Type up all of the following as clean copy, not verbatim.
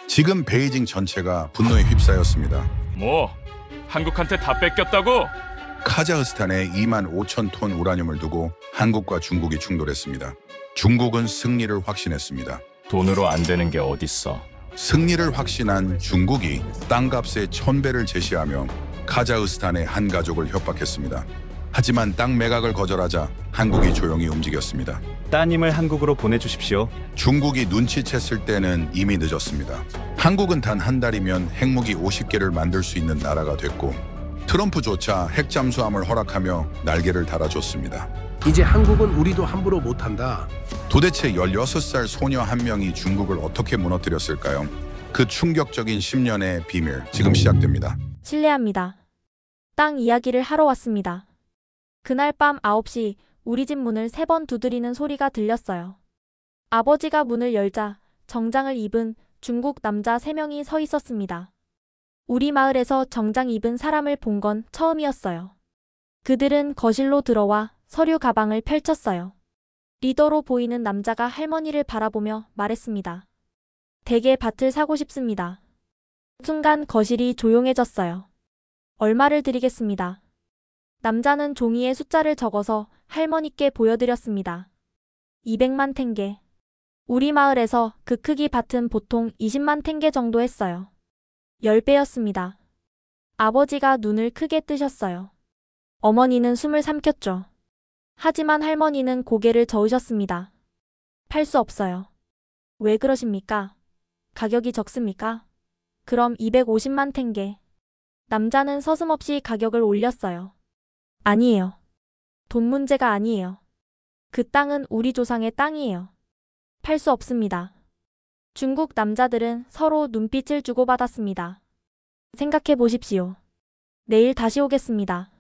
지금 베이징 전체가 분노에 휩싸였습니다. 뭐? 한국한테 다 뺏겼다고? 카자흐스탄에 2만 5천 톤 우라늄을 두고 한국과 중국이 충돌했습니다. 중국은 승리를 확신했습니다. 돈으로 안 되는 게 어딨어. 승리를 확신한 중국이 땅값의 1000배를 제시하며 카자흐스탄의 한 가족을 협박했습니다. 하지만 땅 매각을 거절하자 한국이 조용히 움직였습니다. 따님을 한국으로 보내주십시오. 중국이 눈치챘을 때는 이미 늦었습니다. 한국은 단 한 달이면 핵무기 50개를 만들 수 있는 나라가 됐고 트럼프조차 핵 잠수함을 허락하며 날개를 달아줬습니다. 이제 한국은 우리도 함부로 못한다. 도대체 16살 소녀 한 명이 중국을 어떻게 무너뜨렸을까요? 그 충격적인 10년의 비밀 지금 시작됩니다. 실례합니다. 땅 이야기를 하러 왔습니다. 그날 밤 9시 우리 집 문을 3번 두드리는 소리가 들렸어요. 아버지가 문을 열자 정장을 입은 중국 남자 3명이 서 있었습니다. 우리 마을에서 정장 입은 사람을 본 건 처음이었어요. 그들은 거실로 들어와 서류 가방을 펼쳤어요. 리더로 보이는 남자가 할머니를 바라보며 말했습니다. 댁에 밭을 사고 싶습니다. 순간 거실이 조용해졌어요. 얼마를 드리겠습니다. 남자는 종이에 숫자를 적어서 할머니께 보여드렸습니다. 200만 탱게. 우리 마을에서 그 크기 밭은 보통 20만 탱게 정도 했어요. 10배였습니다. 아버지가 눈을 크게 뜨셨어요. 어머니는 숨을 삼켰죠. 하지만 할머니는 고개를 저으셨습니다. 팔 수 없어요. 왜 그러십니까? 가격이 적습니까? 그럼 250만 탱게. 남자는 서슴없이 가격을 올렸어요. 아니에요. 돈 문제가 아니에요. 그 땅은 우리 조상의 땅이에요. 팔 수 없습니다. 중국 남자들은 서로 눈빛을 주고받았습니다. 생각해 보십시오. 내일 다시 오겠습니다.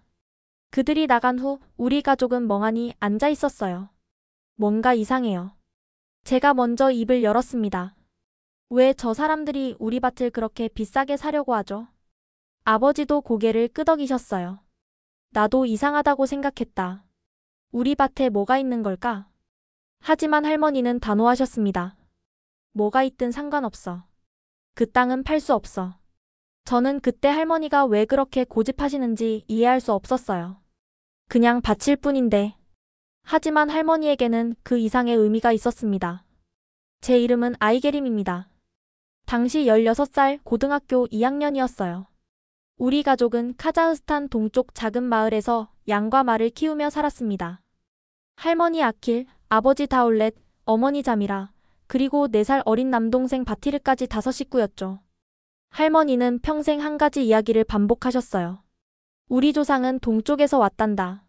그들이 나간 후 우리 가족은 멍하니 앉아 있었어요. 뭔가 이상해요. 제가 먼저 입을 열었습니다. 왜 저 사람들이 우리 밭을 그렇게 비싸게 사려고 하죠? 아버지도 고개를 끄덕이셨어요. 나도 이상하다고 생각했다. 우리 밭에 뭐가 있는 걸까? 하지만 할머니는 단호하셨습니다. 뭐가 있든 상관없어. 그 땅은 팔 수 없어. 저는 그때 할머니가 왜 그렇게 고집하시는지 이해할 수 없었어요. 그냥 밭일 뿐인데. 하지만 할머니에게는 그 이상의 의미가 있었습니다. 제 이름은 아이게림입니다. 당시 16살 고등학교 2학년이었어요. 우리 가족은 카자흐스탄 동쪽 작은 마을에서 양과 말을 키우며 살았습니다. 할머니 아킬, 아버지 다울렛, 어머니 자미라, 그리고 4살 어린 남동생 바티르까지 5식구였죠. 할머니는 평생 한 가지 이야기를 반복하셨어요. 우리 조상은 동쪽에서 왔단다.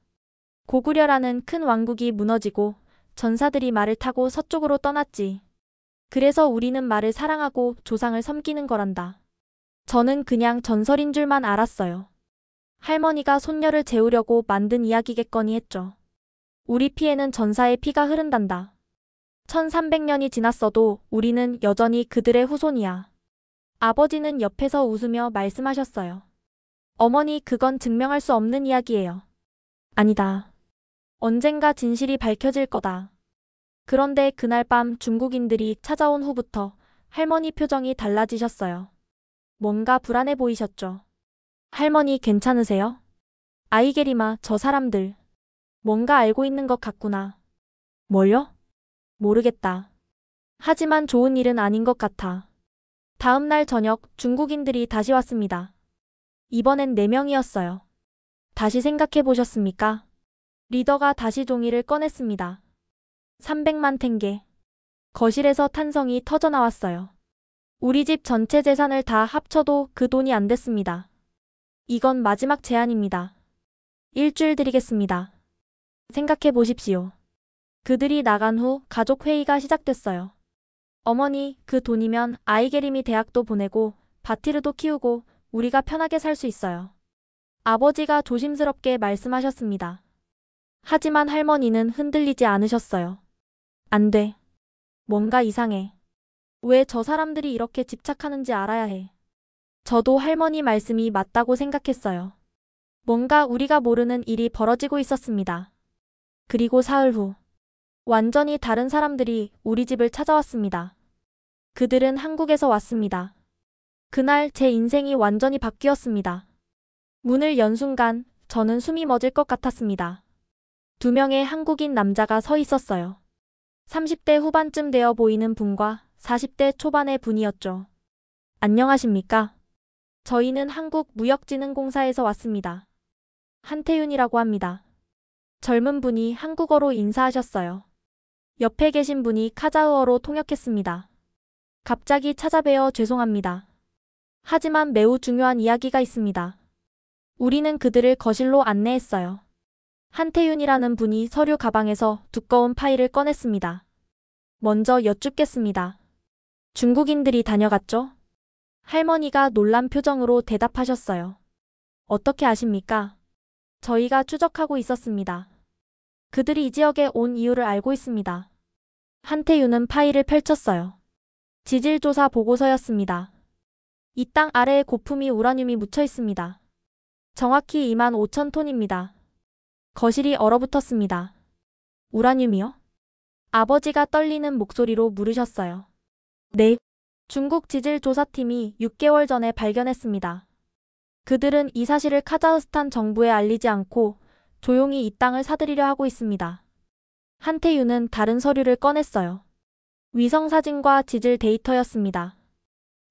고구려라는 큰 왕국이 무너지고 전사들이 말을 타고 서쪽으로 떠났지. 그래서 우리는 말을 사랑하고 조상을 섬기는 거란다. 저는 그냥 전설인 줄만 알았어요. 할머니가 손녀를 재우려고 만든 이야기겠거니 했죠. 우리 피에는 전사의 피가 흐른단다. 1300년이 지났어도 우리는 여전히 그들의 후손이야. 아버지는 옆에서 웃으며 말씀하셨어요. 어머니, 그건 증명할 수 없는 이야기예요. 아니다. 언젠가 진실이 밝혀질 거다. 그런데 그날 밤 중국인들이 찾아온 후부터 할머니 표정이 달라지셨어요. 뭔가 불안해 보이셨죠. 할머니 괜찮으세요? 아이게리마, 저 사람들. 뭔가 알고 있는 것 같구나. 뭘요? 모르겠다. 하지만 좋은 일은 아닌 것 같아. 다음 날 저녁 중국인들이 다시 왔습니다. 이번엔 4명이었어요. 다시 생각해 보셨습니까? 리더가 다시 종이를 꺼냈습니다. 300만 탱게. 거실에서 탄성이 터져 나왔어요. 우리 집 전체 재산을 다 합쳐도 그 돈이 안 됐습니다. 이건 마지막 제안입니다. 일주일 드리겠습니다. 생각해 보십시오. 그들이 나간 후 가족 회의가 시작됐어요. 어머니, 그 돈이면 아이게림이 대학도 보내고 바티르도 키우고 우리가 편하게 살 수 있어요. 아버지가 조심스럽게 말씀하셨습니다. 하지만 할머니는 흔들리지 않으셨어요. 안 돼. 뭔가 이상해. 왜 저 사람들이 이렇게 집착하는지 알아야 해. 저도 할머니 말씀이 맞다고 생각했어요. 뭔가 우리가 모르는 일이 벌어지고 있었습니다. 그리고 사흘 후 완전히 다른 사람들이 우리 집을 찾아왔습니다. 그들은 한국에서 왔습니다. 그날 제 인생이 완전히 바뀌었습니다. 문을 연 순간 저는 숨이 멎을 것 같았습니다. 두 명의 한국인 남자가 서 있었어요. 30대 후반쯤 되어 보이는 분과 40대 초반의 분이었죠. 안녕하십니까? 저희는 한국무역진흥공사에서 왔습니다. 한태윤이라고 합니다. 젊은 분이 한국어로 인사하셨어요. 옆에 계신 분이 카자흐어로 통역했습니다. 갑자기 찾아뵈어 죄송합니다. 하지만 매우 중요한 이야기가 있습니다. 우리는 그들을 거실로 안내했어요. 한태윤이라는 분이 서류 가방에서 두꺼운 파일을 꺼냈습니다. 먼저 여쭙겠습니다. 중국인들이 다녀갔죠? 할머니가 놀란 표정으로 대답하셨어요. 어떻게 아십니까? 저희가 추적하고 있었습니다. 그들이 이 지역에 온 이유를 알고 있습니다. 한태윤은 파일을 펼쳤어요. 지질조사 보고서였습니다. 이 땅 아래에 고품이 우라늄이 묻혀 있습니다. 정확히 25,000톤입니다. 거실이 얼어붙었습니다. 우라늄이요? 아버지가 떨리는 목소리로 물으셨어요. 네. 중국 지질조사팀이 6개월 전에 발견했습니다. 그들은 이 사실을 카자흐스탄 정부에 알리지 않고 조용히 이 땅을 사들이려 하고 있습니다. 한태윤은 다른 서류를 꺼냈어요. 위성사진과 지질 데이터였습니다.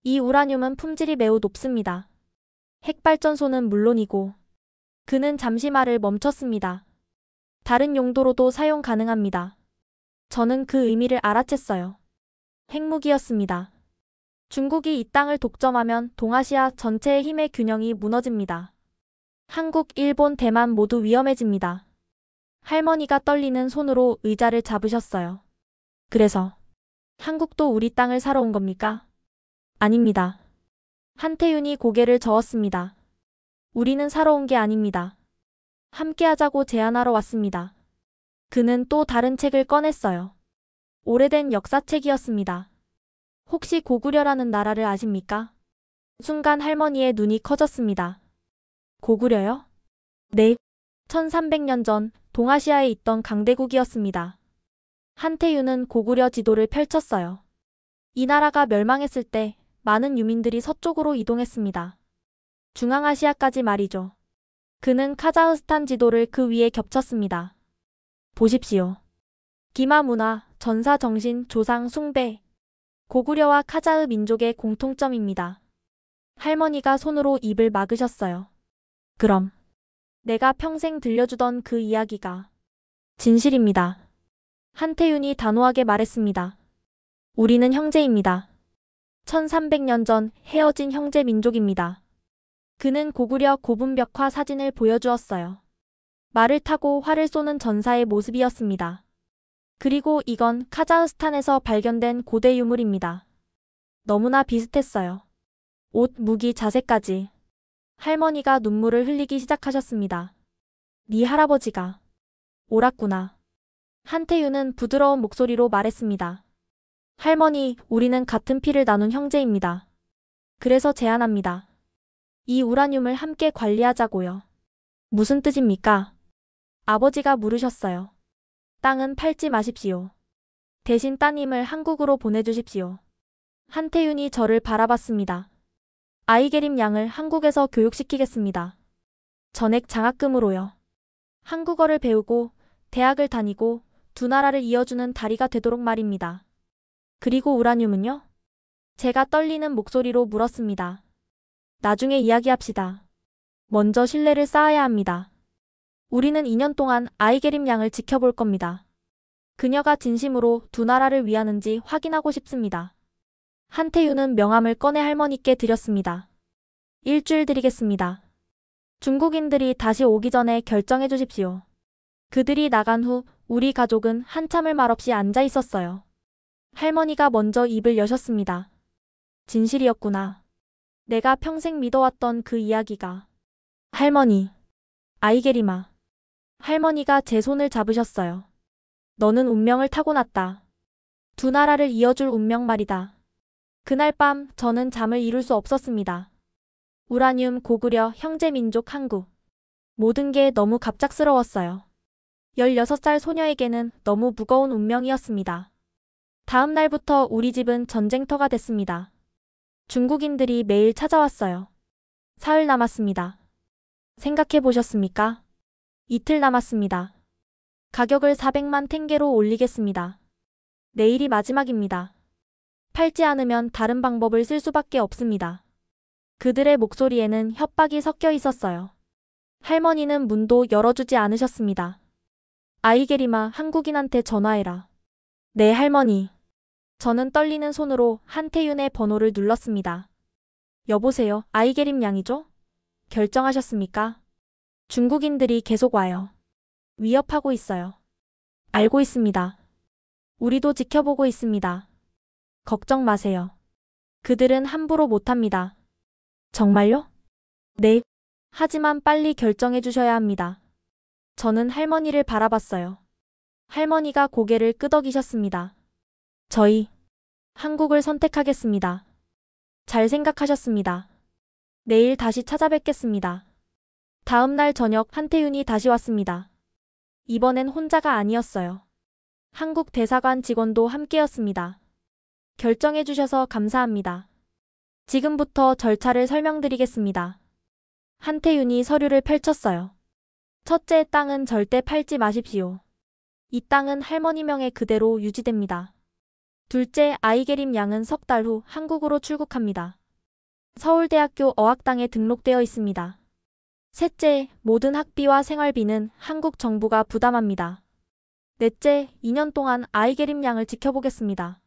이 우라늄은 품질이 매우 높습니다. 핵발전소는 물론이고, 그는 잠시 말을 멈췄습니다. 다른 용도로도 사용 가능합니다. 저는 그 의미를 알아챘어요. 핵무기였습니다. 중국이 이 땅을 독점하면 동아시아 전체의 힘의 균형이 무너집니다. 한국, 일본, 대만 모두 위험해집니다. 할머니가 떨리는 손으로 의자를 잡으셨어요. 그래서 한국도 우리 땅을 사러 온 겁니까? 아닙니다. 한태윤이 고개를 저었습니다. 우리는 사러 온 게 아닙니다. 함께하자고 제안하러 왔습니다. 그는 또 다른 책을 꺼냈어요. 오래된 역사책이었습니다. 혹시 고구려라는 나라를 아십니까? 순간 할머니의 눈이 커졌습니다. 고구려요? 네. 1300년 전 동아시아에 있던 강대국이었습니다. 한태윤은 고구려 지도를 펼쳤어요. 이 나라가 멸망했을 때 많은 유민들이 서쪽으로 이동했습니다. 중앙아시아까지 말이죠. 그는 카자흐스탄 지도를 그 위에 겹쳤습니다. 보십시오. 기마 문화, 전사 정신, 조상 숭배. 고구려와 카자흐 민족의 공통점입니다. 할머니가 손으로 입을 막으셨어요. 그럼 내가 평생 들려주던 그 이야기가 진실입니다. 한태윤이 단호하게 말했습니다. 우리는 형제입니다. 1300년 전 헤어진 형제 민족입니다. 그는 고구려 고분벽화 사진을 보여주었어요. 말을 타고 활을 쏘는 전사의 모습이었습니다. 그리고 이건 카자흐스탄에서 발견된 고대 유물입니다. 너무나 비슷했어요. 옷, 무기, 자세까지. 할머니가 눈물을 흘리기 시작하셨습니다. 네 할아버지가 옳았구나. 한태윤은 부드러운 목소리로 말했습니다. 할머니, 우리는 같은 피를 나눈 형제입니다. 그래서 제안합니다. 이 우라늄을 함께 관리하자고요. 무슨 뜻입니까? 아버지가 물으셨어요. 땅은 팔지 마십시오. 대신 따님을 한국으로 보내주십시오. 한태윤이 저를 바라봤습니다. 아이게림 양을 한국에서 교육시키겠습니다. 전액 장학금으로요. 한국어를 배우고 대학을 다니고 두 나라를 이어주는 다리가 되도록 말입니다. 그리고 우라늄은요? 제가 떨리는 목소리로 물었습니다. 나중에 이야기합시다. 먼저 신뢰를 쌓아야 합니다. 우리는 2년 동안 아이게림 양을 지켜볼 겁니다. 그녀가 진심으로 두 나라를 위하는지 확인하고 싶습니다. 한태윤은 명함을 꺼내 할머니께 드렸습니다. 일주일 드리겠습니다. 중국인들이 다시 오기 전에 결정해 주십시오. 그들이 나간 후 우리 가족은 한참을 말없이 앉아 있었어요. 할머니가 먼저 입을 여셨습니다. 진실이었구나. 내가 평생 믿어왔던 그 이야기가. 할머니. 아이게리마. 할머니가 제 손을 잡으셨어요. 너는 운명을 타고났다. 두 나라를 이어줄 운명 말이다. 그날 밤 저는 잠을 이룰 수 없었습니다. 우라늄, 고구려, 형제민족 한국. 모든 게 너무 갑작스러웠어요. 16살 소녀에게는 너무 무거운 운명이었습니다. 다음 날부터 우리 집은 전쟁터가 됐습니다. 중국인들이 매일 찾아왔어요. 사흘 남았습니다. 생각해 보셨습니까? 이틀 남았습니다. 가격을 400만 탱게로 올리겠습니다. 내일이 마지막입니다. 팔지 않으면 다른 방법을 쓸 수밖에 없습니다. 그들의 목소리에는 협박이 섞여 있었어요. 할머니는 문도 열어주지 않으셨습니다. 아이게리마, 한국인한테 전화해라. 네, 할머니. 저는 떨리는 손으로 한태윤의 번호를 눌렀습니다. 여보세요, 아이게림 양이죠? 결정하셨습니까? 중국인들이 계속 와요. 위협하고 있어요. 알고 있습니다. 우리도 지켜보고 있습니다. 걱정 마세요. 그들은 함부로 못합니다. 정말요? 네. 하지만 빨리 결정해 주셔야 합니다. 저는 할머니를 바라봤어요. 할머니가 고개를 끄덕이셨습니다. 저희 한국을 선택하겠습니다. 잘 생각하셨습니다. 내일 다시 찾아뵙겠습니다. 다음 날 저녁 한태윤이 다시 왔습니다. 이번엔 혼자가 아니었어요. 한국 대사관 직원도 함께였습니다. 결정해 주셔서 감사합니다. 지금부터 절차를 설명드리겠습니다. 한태윤이 서류를 펼쳤어요. 첫째, 땅은 절대 팔지 마십시오. 이 땅은 할머니 명의 그대로 유지됩니다. 둘째, 아이게림 양은 석 달 후 한국으로 출국합니다. 서울대학교 어학당에 등록되어 있습니다. 셋째, 모든 학비와 생활비는 한국 정부가 부담합니다. 넷째, 2년 동안 아이게림 양을 지켜보겠습니다.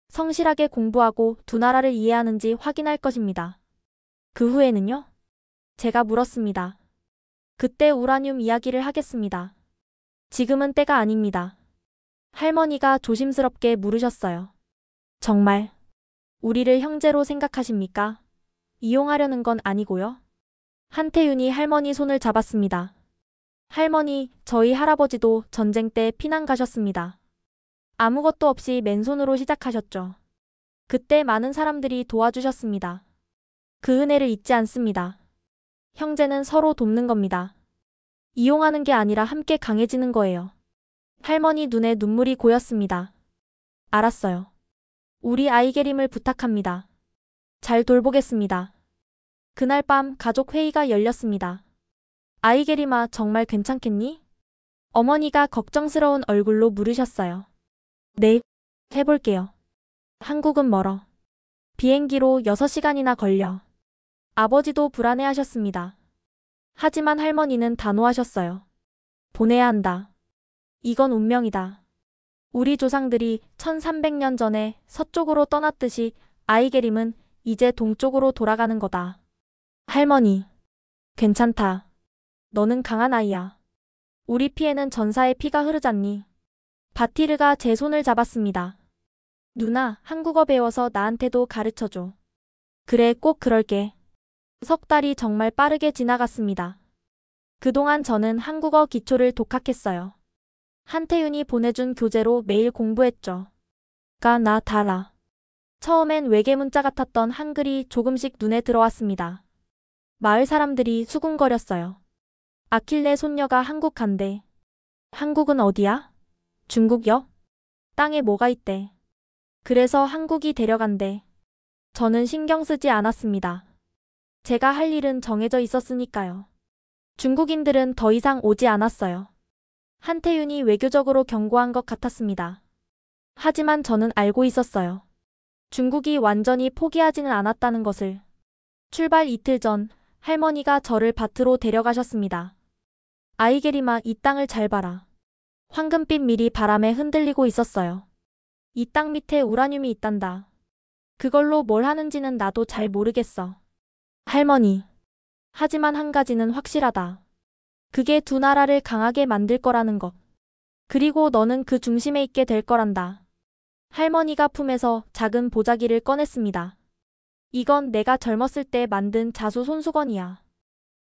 성실하게 공부하고 두 나라를 이해하는지 확인할 것입니다. 그 후에는요? 제가 물었습니다. 그때 우라늄 이야기를 하겠습니다. 지금은 때가 아닙니다. 할머니가 조심스럽게 물으셨어요. 정말 우리를 형제로 생각하십니까? 이용하려는 건 아니고요. 한태윤이 할머니 손을 잡았습니다. 할머니, 저희 할아버지도 전쟁 때 피난 가셨습니다. 아무것도 없이 맨손으로 시작하셨죠. 그때 많은 사람들이 도와주셨습니다. 그 은혜를 잊지 않습니다. 형제는 서로 돕는 겁니다. 이용하는 게 아니라 함께 강해지는 거예요. 할머니 눈에 눈물이 고였습니다. 알았어요. 우리 아이게림을 부탁합니다. 잘 돌보겠습니다. 그날 밤 가족 회의가 열렸습니다. 아이게림아, 정말 괜찮겠니? 어머니가 걱정스러운 얼굴로 물으셨어요. 네, 해볼게요. 한국은 멀어. 비행기로 6시간이나 걸려. 아버지도 불안해하셨습니다. 하지만 할머니는 단호하셨어요. 보내야 한다. 이건 운명이다. 우리 조상들이 1300년 전에 서쪽으로 떠났듯이 아이게림은 이제 동쪽으로 돌아가는 거다. 할머니, 괜찮다. 너는 강한 아이야. 우리 피에는 전사의 피가 흐르잖니. 바티르가 제 손을 잡았습니다. 누나, 한국어 배워서 나한테도 가르쳐줘. 그래, 꼭 그럴게. 석 달이 정말 빠르게 지나갔습니다. 그동안 저는 한국어 기초를 독학했어요. 한태윤이 보내준 교재로 매일 공부했죠. 나 달아. 처음엔 외계 문자 같았던 한글이 조금씩 눈에 들어왔습니다. 마을 사람들이 수군거렸어요. 아킬레 손녀가 한국 간대. 한국은 어디야? 중국요? 땅에 뭐가 있대. 그래서 한국이 데려간대. 저는 신경 쓰지 않았습니다. 제가 할 일은 정해져 있었으니까요. 중국인들은 더 이상 오지 않았어요. 한태윤이 외교적으로 경고한 것 같았습니다. 하지만 저는 알고 있었어요. 중국이 완전히 포기하지는 않았다는 것을. 출발 이틀 전 할머니가 저를 밭으로 데려가셨습니다. 아이게리마, 이 땅을 잘 봐라. 황금빛 밀이 바람에 흔들리고 있었어요. 이 땅 밑에 우라늄이 있단다. 그걸로 뭘 하는지는 나도 잘 모르겠어. 할머니. 하지만 한 가지는 확실하다. 그게 두 나라를 강하게 만들 거라는 것. 그리고 너는 그 중심에 있게 될 거란다. 할머니가 품에서 작은 보자기를 꺼냈습니다. 이건 내가 젊었을 때 만든 자수 손수건이야.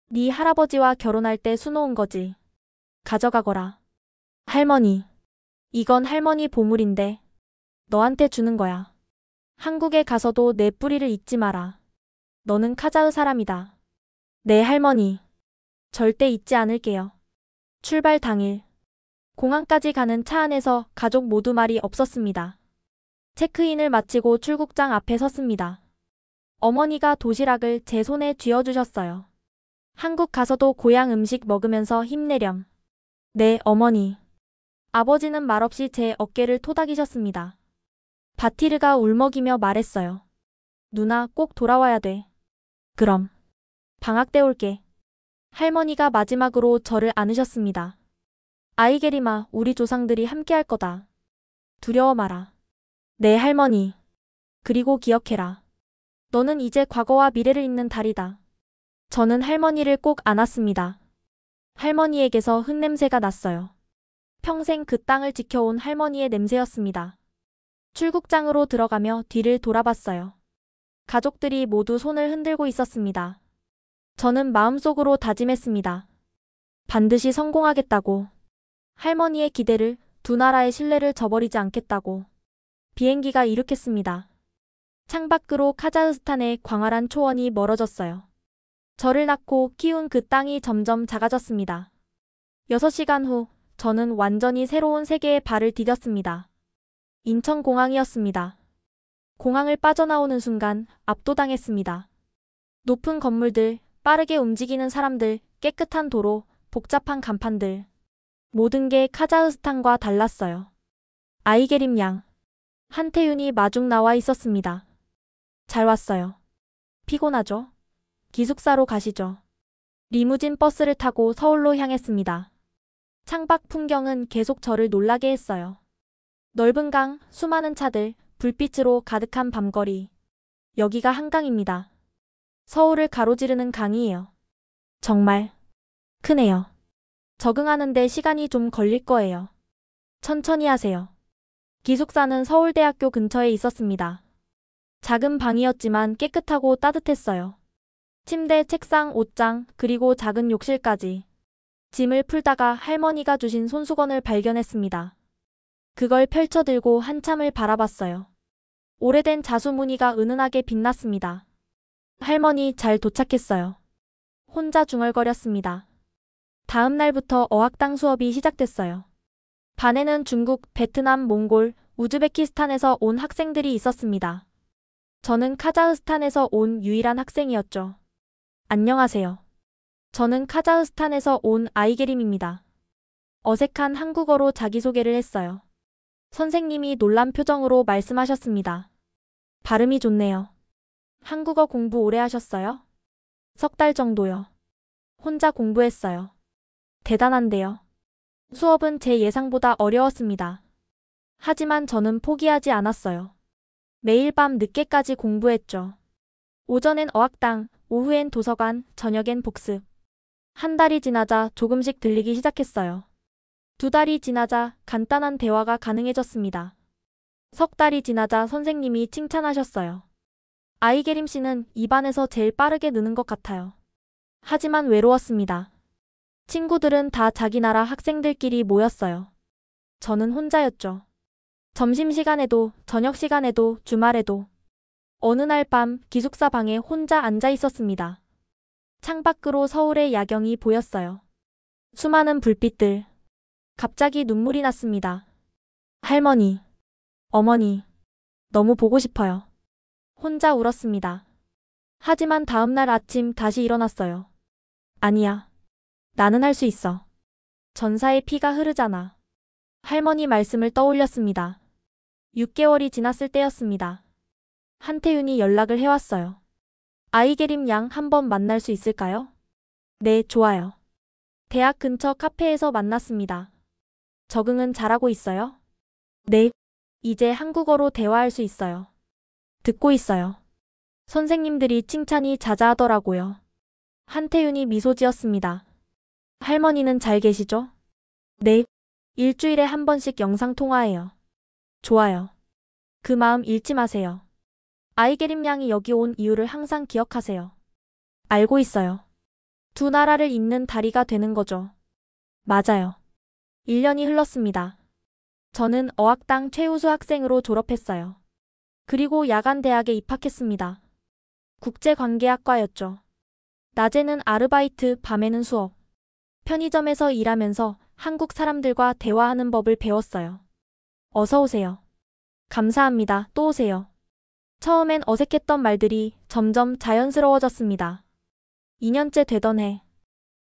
네 할아버지와 결혼할 때 수놓은 거지. 가져가거라. 할머니. 이건 할머니 보물인데 너한테 주는 거야. 한국에 가서도 내 뿌리를 잊지 마라. 너는 카자흐 사람이다. 네, 할머니. 절대 잊지 않을게요. 출발 당일. 공항까지 가는 차 안에서 가족 모두 말이 없었습니다. 체크인을 마치고 출국장 앞에 섰습니다. 어머니가 도시락을 제 손에 쥐어주셨어요. 한국 가서도 고향 음식 먹으면서 힘내렴. 네, 어머니. 아버지는 말없이 제 어깨를 토닥이셨습니다. 바티르가 울먹이며 말했어요. 누나 꼭 돌아와야 돼. 그럼. 방학 때 올게. 할머니가 마지막으로 저를 안으셨습니다. 아이게리마, 우리 조상들이 함께할 거다. 두려워 마라. 네, 할머니. 그리고 기억해라. 너는 이제 과거와 미래를 잇는 달이다. 저는 할머니를 꼭 안았습니다. 할머니에게서 흙냄새가 났어요. 평생 그 땅을 지켜온 할머니의 냄새였습니다. 출국장으로 들어가며 뒤를 돌아봤어요. 가족들이 모두 손을 흔들고 있었습니다. 저는 마음속으로 다짐했습니다. 반드시 성공하겠다고. 할머니의 기대를, 두 나라의 신뢰를 저버리지 않겠다고. 비행기가 이륙했습니다. 창밖으로 카자흐스탄의 광활한 초원이 멀어졌어요. 저를 낳고 키운 그 땅이 점점 작아졌습니다. 6시간 후 저는 완전히 새로운 세계에 발을 디뎠습니다. 인천공항이었습니다. 공항을 빠져나오는 순간 압도당했습니다. 높은 건물들, 빠르게 움직이는 사람들, 깨끗한 도로, 복잡한 간판들. 모든 게 카자흐스탄과 달랐어요. 아이게림 양. 한태윤이 마중 나와 있었습니다. 잘 왔어요. 피곤하죠? 기숙사로 가시죠. 리무진 버스를 타고 서울로 향했습니다. 창밖 풍경은 계속 저를 놀라게 했어요. 넓은 강, 수많은 차들, 불빛으로 가득한 밤거리. 여기가 한강입니다. 서울을 가로지르는 강이에요. 정말 크네요. 적응하는데 시간이 좀 걸릴 거예요. 천천히 하세요. 기숙사는 서울대학교 근처에 있었습니다. 작은 방이었지만 깨끗하고 따뜻했어요. 침대, 책상, 옷장, 그리고 작은 욕실까지. 짐을 풀다가 할머니가 주신 손수건을 발견했습니다. 그걸 펼쳐들고 한참을 바라봤어요. 오래된 자수 무늬가 은은하게 빛났습니다. 할머니 잘 도착했어요. 혼자 중얼거렸습니다. 다음 날부터 어학당 수업이 시작됐어요. 반에는 중국, 베트남, 몽골, 우즈베키스탄에서 온 학생들이 있었습니다. 저는 카자흐스탄에서 온 유일한 학생이었죠. 안녕하세요. 저는 카자흐스탄에서 온 아이게림입니다. 어색한 한국어로 자기소개를 했어요. 선생님이 놀란 표정으로 말씀하셨습니다. 발음이 좋네요. 한국어 공부 오래 하셨어요? 3달 정도요. 혼자 공부했어요. 대단한데요. 수업은 제 예상보다 어려웠습니다. 하지만 저는 포기하지 않았어요. 매일 밤 늦게까지 공부했죠. 오전엔 어학당, 오후엔 도서관, 저녁엔 복습. 한 달이 지나자 조금씩 들리기 시작했어요. 2달이 지나자 간단한 대화가 가능해졌습니다. 3달이 지나자 선생님이 칭찬하셨어요. 아이게림 씨는 이 반에서 제일 빠르게 느는 것 같아요. 하지만 외로웠습니다. 친구들은 다 자기 나라 학생들끼리 모였어요. 저는 혼자였죠. 점심시간에도, 저녁시간에도, 주말에도. 어느 날 밤 기숙사 방에 혼자 앉아 있었습니다. 창밖으로 서울의 야경이 보였어요. 수많은 불빛들. 갑자기 눈물이 났습니다. 할머니, 어머니, 너무 보고 싶어요. 혼자 울었습니다. 하지만 다음 날 아침 다시 일어났어요. 아니야. 나는 할 수 있어. 전사의 피가 흐르잖아. 할머니 말씀을 떠올렸습니다. 6개월이 지났을 때였습니다. 한태윤이 연락을 해왔어요. 아이게림 양 한번 만날 수 있을까요? 네, 좋아요. 대학 근처 카페에서 만났습니다. 적응은 잘하고 있어요? 네. 이제 한국어로 대화할 수 있어요. 듣고 있어요. 선생님들이 칭찬이 자자하더라고요. 한태윤이 미소 지었습니다. 할머니는 잘 계시죠? 네. 일주일에 한 번씩 영상통화해요. 좋아요. 그 마음 잃지 마세요. 아이게림 양이 여기 온 이유를 항상 기억하세요. 알고 있어요. 두 나라를 잇는 다리가 되는 거죠. 맞아요. 1년이 흘렀습니다. 저는 어학당 최우수 학생으로 졸업했어요. 그리고 야간 대학에 입학했습니다. 국제관계학과였죠. 낮에는 아르바이트, 밤에는 수업. 편의점에서 일하면서 한국 사람들과 대화하는 법을 배웠어요. 어서 오세요. 감사합니다. 또 오세요. 처음엔 어색했던 말들이 점점 자연스러워졌습니다. 2년째 되던 해.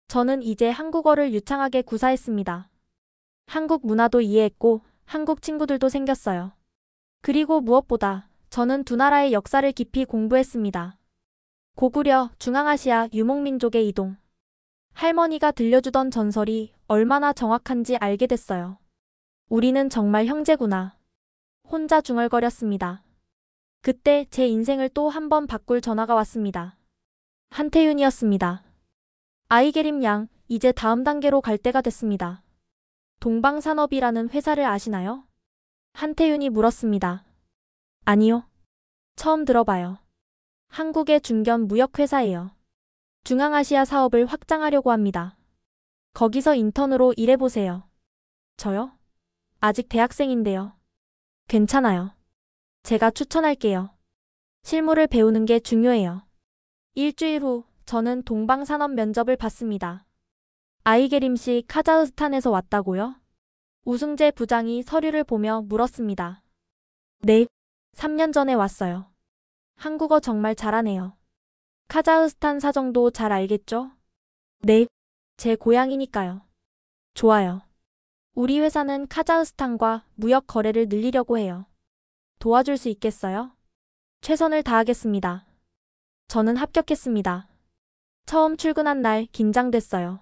저는 이제 한국어를 유창하게 구사했습니다. 한국 문화도 이해했고 한국 친구들도 생겼어요. 그리고 무엇보다 저는 두 나라의 역사를 깊이 공부했습니다. 고구려, 중앙아시아 유목민족의 이동. 할머니가 들려주던 전설이 얼마나 정확한지 알게 됐어요. 우리는 정말 형제구나. 혼자 중얼거렸습니다. 그때 제 인생을 또 한 번 바꿀 전화가 왔습니다. 한태윤이었습니다. 아이게림 양, 이제 다음 단계로 갈 때가 됐습니다. 동방산업이라는 회사를 아시나요? 한태윤이 물었습니다. 아니요. 처음 들어봐요. 한국의 중견 무역회사예요. 중앙아시아 사업을 확장하려고 합니다. 거기서 인턴으로 일해보세요. 저요? 아직 대학생인데요. 괜찮아요. 제가 추천할게요. 실무를 배우는 게 중요해요. 일주일 후 저는 동방산업 면접을 봤습니다. 아이게림 씨 카자흐스탄에서 왔다고요? 우승재 부장이 서류를 보며 물었습니다. 네, 3년 전에 왔어요. 한국어 정말 잘하네요. 카자흐스탄 사정도 잘 알겠죠? 네, 제 고향이니까요. 좋아요. 우리 회사는 카자흐스탄과 무역 거래를 늘리려고 해요. 도와줄 수 있겠어요? 최선을 다하겠습니다. 저는 합격했습니다. 처음 출근한 날 긴장됐어요.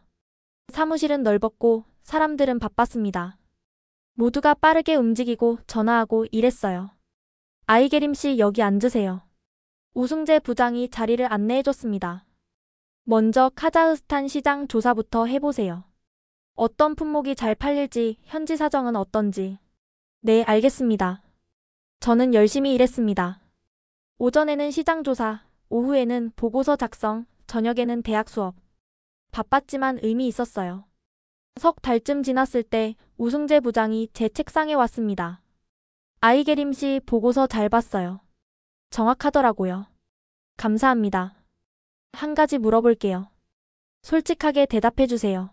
사무실은 넓었고 사람들은 바빴습니다. 모두가 빠르게 움직이고 전화하고 일했어요. 아이게림 씨 여기 앉으세요. 우승재 부장이 자리를 안내해줬습니다. 먼저 카자흐스탄 시장 조사부터 해보세요. 어떤 품목이 잘 팔릴지, 현지 사정은 어떤지. 네, 알겠습니다. 저는 열심히 일했습니다. 오전에는 시장 조사, 오후에는 보고서 작성, 저녁에는 대학 수업. 바빴지만 의미 있었어요. 석 달쯤 지났을 때 우승재 부장이 제 책상에 왔습니다. 아이게림 씨 보고서 잘 봤어요. 정확하더라고요. 감사합니다. 한 가지 물어볼게요. 솔직하게 대답해 주세요.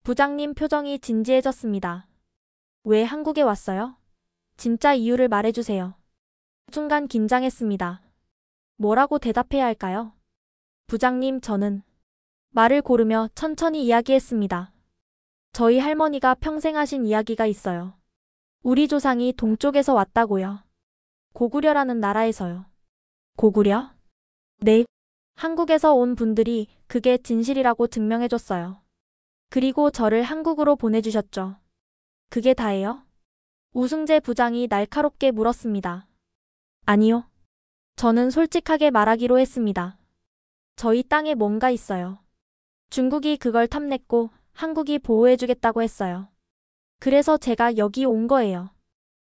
부장님 표정이 진지해졌습니다. 왜 한국에 왔어요? 진짜 이유를 말해주세요. 순간 긴장했습니다. 뭐라고 대답해야 할까요? 부장님, 저는 말을 고르며 천천히 이야기했습니다. 저희 할머니가 평생 하신 이야기가 있어요. 우리 조상이 동쪽에서 왔다고요. 고구려라는 나라에서요. 고구려? 네. 한국에서 온 분들이 그게 진실이라고 증명해줬어요. 그리고 저를 한국으로 보내주셨죠. 그게 다예요? 우승재 부장이 날카롭게 물었습니다. 아니요. 저는 솔직하게 말하기로 했습니다. 저희 땅에 뭔가 있어요. 중국이 그걸 탐냈고 한국이 보호해주겠다고 했어요. 그래서 제가 여기 온 거예요.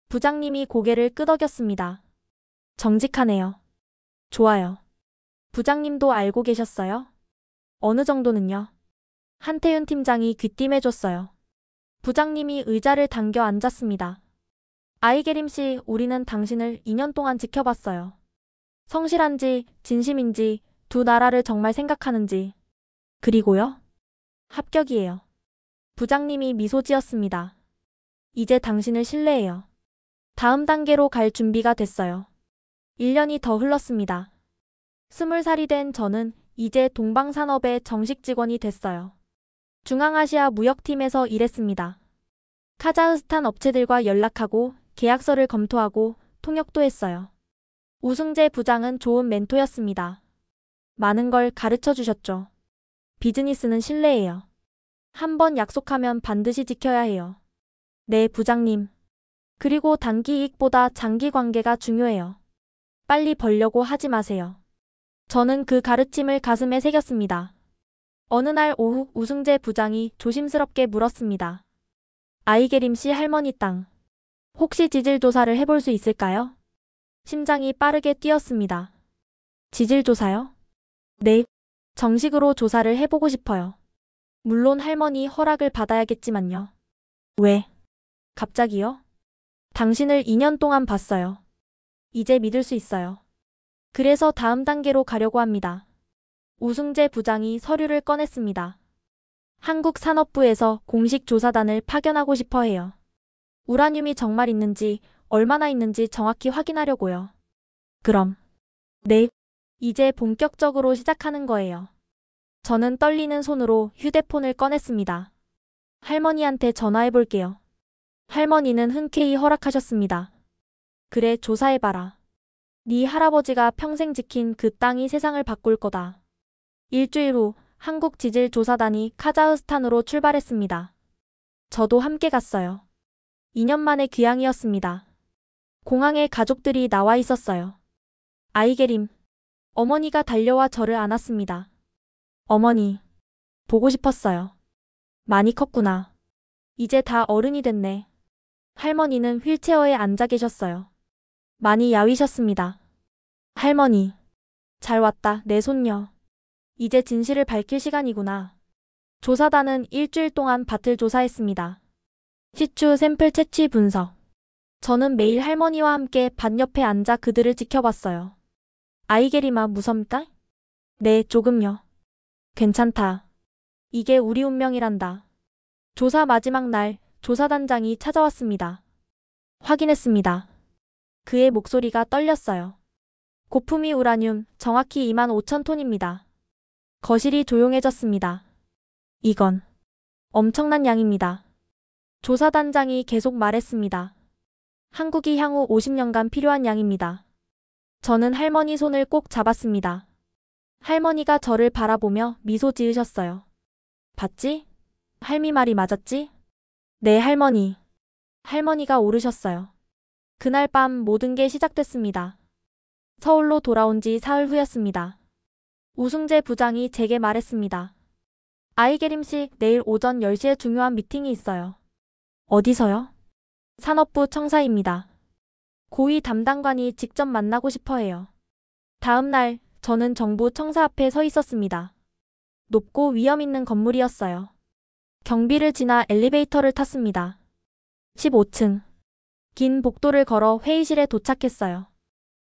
부장님이 고개를 끄덕였습니다. 정직하네요. 좋아요. 부장님도 알고 계셨어요? 어느 정도는요? 한태윤 팀장이 귀띔해줬어요. 부장님이 의자를 당겨 앉았습니다. 아이게림 씨, 우리는 당신을 2년 동안 지켜봤어요. 성실한지, 진심인지, 두 나라를 정말 생각하는지. 그리고요? 합격이에요. 부장님이 미소 지었습니다. 이제 당신을 신뢰해요. 다음 단계로 갈 준비가 됐어요. 1년이 더 흘렀습니다. 20살이 된 저는 이제 동방산업의 정식 직원이 됐어요. 중앙아시아 무역팀에서 일했습니다. 카자흐스탄 업체들과 연락하고 계약서를 검토하고 통역도 했어요. 우승재 부장은 좋은 멘토였습니다. 많은 걸 가르쳐 주셨죠. 비즈니스는 신뢰예요. 한번 약속하면 반드시 지켜야 해요. 네, 부장님. 그리고 단기 이익보다 장기 관계가 중요해요. 빨리 벌려고 하지 마세요. 저는 그 가르침을 가슴에 새겼습니다. 어느 날 오후 우승재 부장이 조심스럽게 물었습니다. 아이게림 씨 할머니 땅. 혹시 지질 조사를 해볼 수 있을까요? 심장이 빠르게 뛰었습니다. 지질 조사요? 네. 정식으로 조사를 해보고 싶어요. 물론 할머니 허락을 받아야겠지만요. 왜? 갑자기요? 당신을 2년 동안 봤어요. 이제 믿을 수 있어요. 그래서 다음 단계로 가려고 합니다. 우승재 부장이 서류를 꺼냈습니다. 한국산업부에서 공식 조사단을 파견하고 싶어 해요. 우라늄이 정말 있는지, 얼마나 있는지 정확히 확인하려고요. 그럼. 네. 이제 본격적으로 시작하는 거예요. 저는 떨리는 손으로 휴대폰을 꺼냈습니다. 할머니한테 전화해 볼게요. 할머니는 흔쾌히 허락하셨습니다. 그래, 조사해봐라. 네 할아버지가 평생 지킨 그 땅이 세상을 바꿀 거다. 일주일 후 한국 지질조사단이 카자흐스탄으로 출발했습니다. 저도 함께 갔어요. 2년 만의 귀향이었습니다. 공항에 가족들이 나와 있었어요. 아이게림. 어머니가 달려와 저를 안았습니다. 어머니. 보고 싶었어요. 많이 컸구나. 이제 다 어른이 됐네. 할머니는 휠체어에 앉아 계셨어요. 많이 야위셨습니다. 할머니. 잘 왔다, 내 손녀. 이제 진실을 밝힐 시간이구나. 조사단은 일주일 동안 밭을 조사했습니다. 시추 샘플 채취 분석. 저는 매일 할머니와 함께 밭 옆에 앉아 그들을 지켜봤어요. 아이게리마 무섭다? 네, 조금요. 괜찮다. 이게 우리 운명이란다. 조사 마지막 날 조사단장이 찾아왔습니다. 확인했습니다. 그의 목소리가 떨렸어요. 고품위 우라늄 정확히 25,000톤입니다. 거실이 조용해졌습니다. 이건 엄청난 양입니다. 조사단장이 계속 말했습니다. 한국이 향후 50년간 필요한 양입니다. 저는 할머니 손을 꼭 잡았습니다. 할머니가 저를 바라보며 미소 지으셨어요. 봤지? 할미 말이 맞았지? 네, 할머니. 할머니가 오르셨어요. 그날 밤 모든 게 시작됐습니다. 서울로 돌아온 지 사흘 후였습니다. 우승재 부장이 제게 말했습니다. 아이게림 씨, 내일 오전 10시에 중요한 미팅이 있어요. 어디서요? 산업부 청사입니다. 고위 담당관이 직접 만나고 싶어 해요. 다음 날 저는 정부 청사 앞에 서 있었습니다. 높고 위험 있는 건물이었어요. 경비를 지나 엘리베이터를 탔습니다. 15층. 긴 복도를 걸어 회의실에 도착했어요.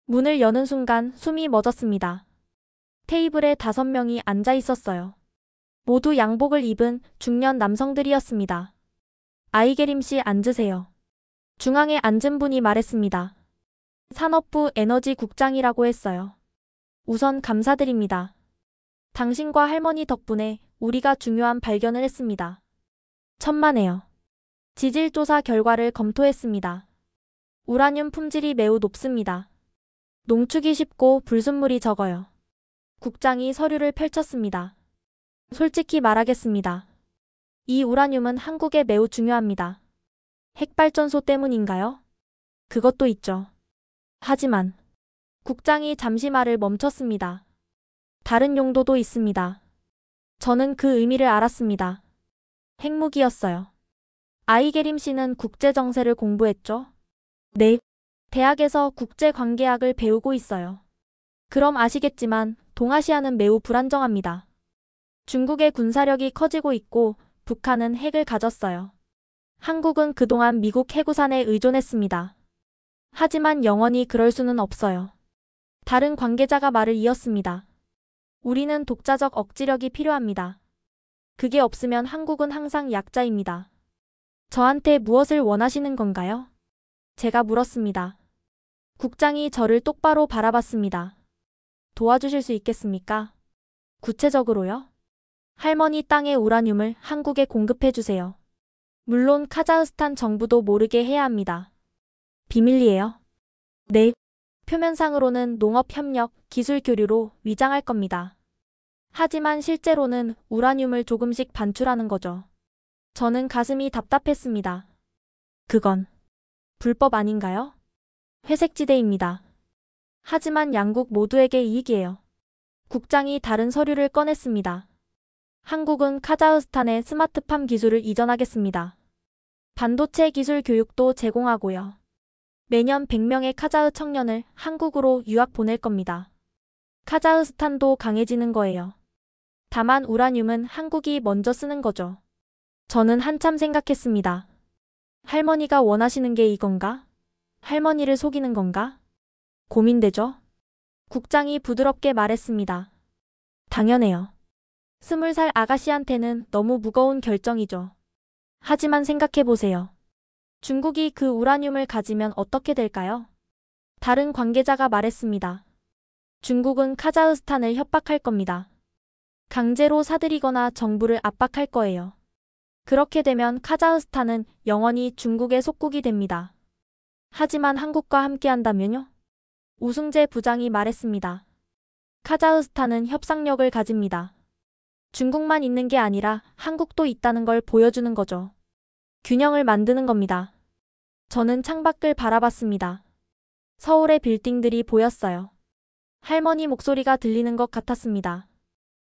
문을 여는 순간 숨이 멎었습니다. 테이블에 5명이 앉아 있었어요. 모두 양복을 입은 중년 남성들이었습니다. 아이게림 씨, 앉으세요. 중앙에 앉은 분이 말했습니다. 산업부 에너지국장이라고 했어요. 우선 감사드립니다. 당신과 할머니 덕분에 우리가 중요한 발견을 했습니다. 천만에요. 지질조사 결과를 검토했습니다. 우라늄 품질이 매우 높습니다. 농축이 쉽고 불순물이 적어요. 국장이 서류를 펼쳤습니다. 솔직히 말하겠습니다. 이 우라늄은 한국에 매우 중요합니다. 핵발전소 때문인가요? 그것도 있죠. 하지만 국장이 잠시 말을 멈췄습니다. 다른 용도도 있습니다. 저는 그 의미를 알았습니다. 핵무기였어요. 아이게림 씨는 국제정세를 공부했죠? 네. 대학에서 국제관계학을 배우고 있어요. 그럼 아시겠지만 동아시아는 매우 불안정합니다. 중국의 군사력이 커지고 있고 북한은 핵을 가졌어요. 한국은 그동안 미국 해구산에 의존했습니다. 하지만 영원히 그럴 수는 없어요. 다른 관계자가 말을 이었습니다. 우리는 독자적 억지력이 필요합니다. 그게 없으면 한국은 항상 약자입니다. 저한테 무엇을 원하시는 건가요? 제가 물었습니다. 국장이 저를 똑바로 바라봤습니다. 도와주실 수 있겠습니까? 구체적으로요? 할머니 땅의 우라늄을 한국에 공급해 주세요. 물론 카자흐스탄 정부도 모르게 해야 합니다. 비밀이에요? 네. 표면상으로는 농업협력, 기술 교류로 위장할 겁니다. 하지만 실제로는 우라늄을 조금씩 반출하는 거죠. 저는 가슴이 답답했습니다. 그건 불법 아닌가요? 회색지대입니다. 하지만 양국 모두에게 이익이에요. 국장이 다른 서류를 꺼냈습니다. 한국은 카자흐스탄에 스마트팜 기술을 이전하겠습니다. 반도체 기술 교육도 제공하고요. 매년 100명의 카자흐 청년을 한국으로 유학 보낼 겁니다. 카자흐스탄도 강해지는 거예요. 다만 우라늄은 한국이 먼저 쓰는 거죠. 저는 한참 생각했습니다. 할머니가 원하시는 게 이건가? 할머니를 속이는 건가? 고민되죠? 국장이 부드럽게 말했습니다. 당연해요. 20살 아가씨한테는 너무 무거운 결정이죠. 하지만 생각해보세요. 중국이 그 우라늄을 가지면 어떻게 될까요? 다른 관계자가 말했습니다. 중국은 카자흐스탄을 협박할 겁니다. 강제로 사들이거나 정부를 압박할 거예요. 그렇게 되면 카자흐스탄은 영원히 중국의 속국이 됩니다. 하지만 한국과 함께한다면요? 우승재 부장이 말했습니다. 카자흐스탄은 협상력을 가집니다. 중국만 있는 게 아니라 한국도 있다는 걸 보여주는 거죠. 균형을 만드는 겁니다. 저는 창밖을 바라봤습니다. 서울의 빌딩들이 보였어요. 할머니 목소리가 들리는 것 같았습니다.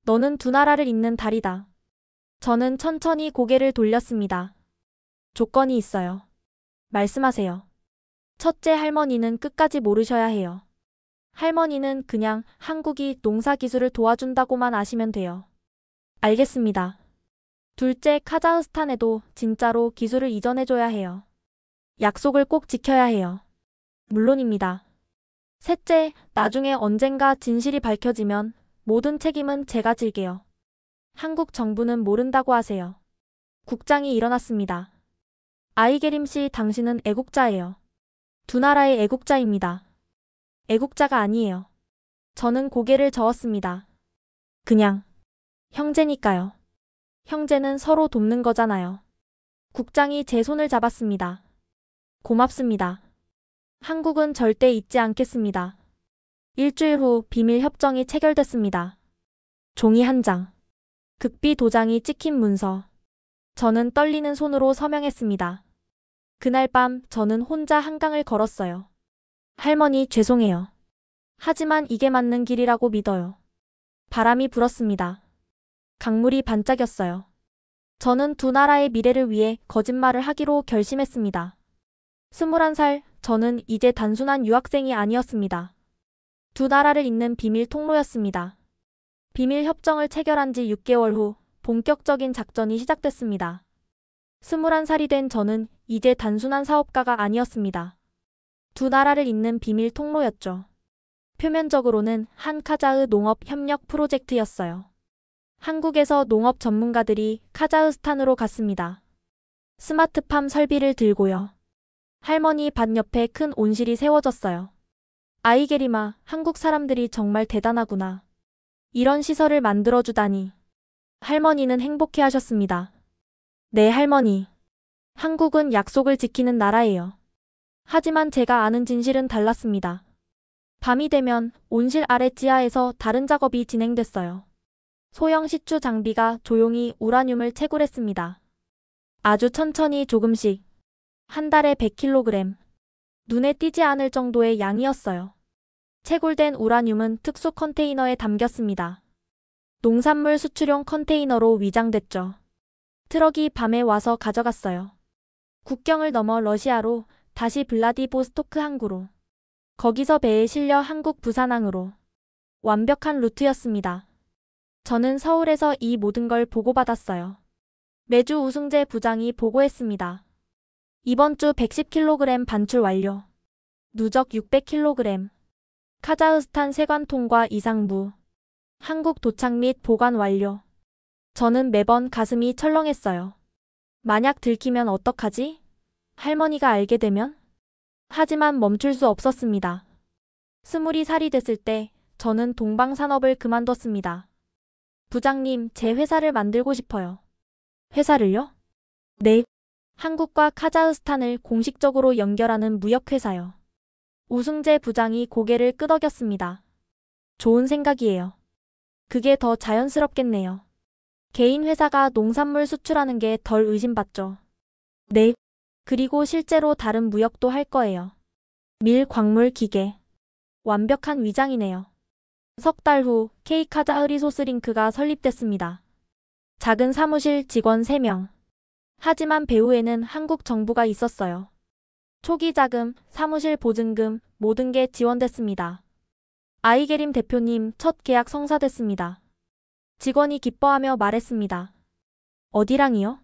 너는 두 나라를 잇는 달이다. 저는 천천히 고개를 돌렸습니다. 조건이 있어요. 말씀하세요. 첫째, 할머니는 끝까지 모르셔야 해요. 할머니는 그냥 한국이 농사 기술을 도와준다고만 아시면 돼요. 알겠습니다. 둘째, 카자흐스탄에도 진짜로 기술을 이전해줘야 해요. 약속을 꼭 지켜야 해요. 물론입니다. 셋째, 나중에 언젠가 진실이 밝혀지면 모든 책임은 제가 질게요. 한국 정부는 모른다고 하세요. 국장이 일어났습니다. 아이게림 씨, 당신은 애국자예요. 두 나라의 애국자입니다. 애국자가 아니에요. 저는 고개를 저었습니다. 그냥 형제니까요. 형제는 서로 돕는 거잖아요. 국장이 제 손을 잡았습니다. 고맙습니다. 한국은 절대 잊지 않겠습니다. 일주일 후 비밀 협정이 체결됐습니다. 종이 한 장. 극비 도장이 찍힌 문서. 저는 떨리는 손으로 서명했습니다. 그날 밤 저는 혼자 한강을 걸었어요. 할머니, 죄송해요. 하지만 이게 맞는 길이라고 믿어요. 바람이 불었습니다. 강물이 반짝였어요. 저는 두 나라의 미래를 위해 거짓말을 하기로 결심했습니다. 21살, 저는 이제 단순한 유학생이 아니었습니다. 두 나라를 잇는 비밀 통로였습니다. 비밀 협정을 체결한 지 6개월 후 본격적인 작전이 시작됐습니다. 21살이 된 저는 이제 단순한 사업가가 아니었습니다. 두 나라를 잇는 비밀 통로였죠. 표면적으로는 한카자흐 농업 협력 프로젝트였어요. 한국에서 농업 전문가들이 카자흐스탄으로 갔습니다. 스마트팜 설비를 들고요. 할머니 밭 옆에 큰 온실이 세워졌어요. 아이게리마, 한국 사람들이 정말 대단하구나. 이런 시설을 만들어주다니. 할머니는 행복해하셨습니다. 네, 할머니. 한국은 약속을 지키는 나라예요. 하지만 제가 아는 진실은 달랐습니다. 밤이 되면 온실 아래 지하에서 다른 작업이 진행됐어요. 소형 시추 장비가 조용히 우라늄을 채굴했습니다. 아주 천천히 조금씩. 한 달에 100kg. 눈에 띄지 않을 정도의 양이었어요. 채굴된 우라늄은 특수 컨테이너에 담겼습니다. 농산물 수출용 컨테이너로 위장됐죠. 트럭이 밤에 와서 가져갔어요. 국경을 넘어 러시아로, 다시 블라디보스토크 항구로. 거기서 배에 실려 한국 부산항으로. 완벽한 루트였습니다. 저는 서울에서 이 모든 걸 보고받았어요. 매주 우승재 부장이 보고했습니다. 이번 주 110kg 반출 완료. 누적 600kg. 카자흐스탄 세관 통과 이상부. 한국 도착 및 보관 완료. 저는 매번 가슴이 철렁했어요. 만약 들키면 어떡하지? 할머니가 알게 되면? 하지만 멈출 수 없었습니다. 20살이 됐을 때 저는 동방산업을 그만뒀습니다. 부장님, 제 회사를 만들고 싶어요. 회사를요? 네. 한국과 카자흐스탄을 공식적으로 연결하는 무역회사요. 우승재 부장이 고개를 끄덕였습니다. 좋은 생각이에요. 그게 더 자연스럽겠네요. 개인 회사가 농산물 수출하는 게 덜 의심받죠. 네. 그리고 실제로 다른 무역도 할 거예요. 밀, 광물, 기계. 완벽한 위장이네요. 석 달 후 K카자흐리소스링크가 설립됐습니다. 작은 사무실 직원 3명. 하지만 배후에는 한국 정부가 있었어요. 초기 자금, 사무실 보증금, 모든 게 지원됐습니다. 아이게림 대표님, 첫 계약 성사됐습니다. 직원이 기뻐하며 말했습니다. 어디랑이요?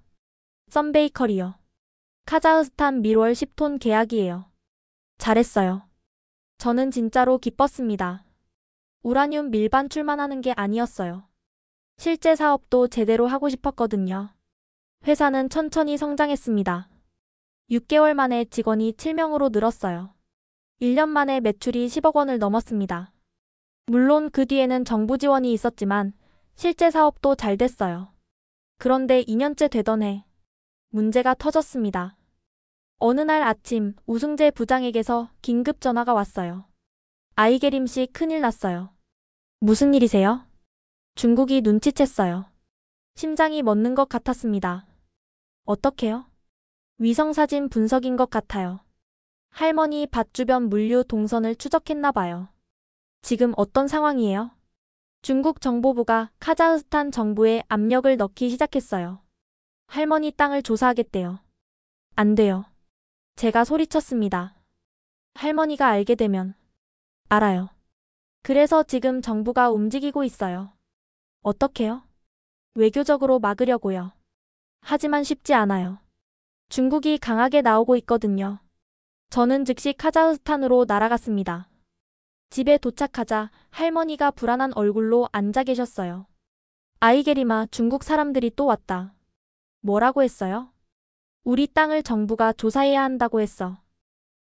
썬베이커리요. 카자흐스탄 밀월 10톤 계약이에요. 잘했어요. 저는 진짜로 기뻤습니다. 우라늄 밀반출만 하는 게 아니었어요. 실제 사업도 제대로 하고 싶었거든요. 회사는 천천히 성장했습니다. 6개월 만에 직원이 7명으로 늘었어요. 1년 만에 매출이 10억 원을 넘었습니다. 물론 그 뒤에는 정부 지원이 있었지만 실제 사업도 잘 됐어요. 그런데 2년째 되던 해 문제가 터졌습니다. 어느 날 아침 우승재 부장에게서 긴급 전화가 왔어요. 아이게림 씨 큰일 났어요. 무슨 일이세요? 중국이 눈치챘어요. 심장이 멎는 것 같았습니다. 어떡해요? 위성사진 분석인 것 같아요. 할머니 밭 주변 물류 동선을 추적했나 봐요. 지금 어떤 상황이에요? 중국 정보부가 카자흐스탄 정부에 압력을 넣기 시작했어요. 할머니 땅을 조사하겠대요. 안 돼요. 제가 소리쳤습니다. 할머니가 알게 되면. 알아요. 그래서 지금 정부가 움직이고 있어요. 어떻게요? 외교적으로 막으려고요. 하지만 쉽지 않아요. 중국이 강하게 나오고 있거든요. 저는 즉시 카자흐스탄으로 날아갔습니다. 집에 도착하자 할머니가 불안한 얼굴로 앉아 계셨어요. 아이게리마, 중국 사람들이 또 왔다. 뭐라고 했어요? 우리 땅을 정부가 조사해야 한다고 했어.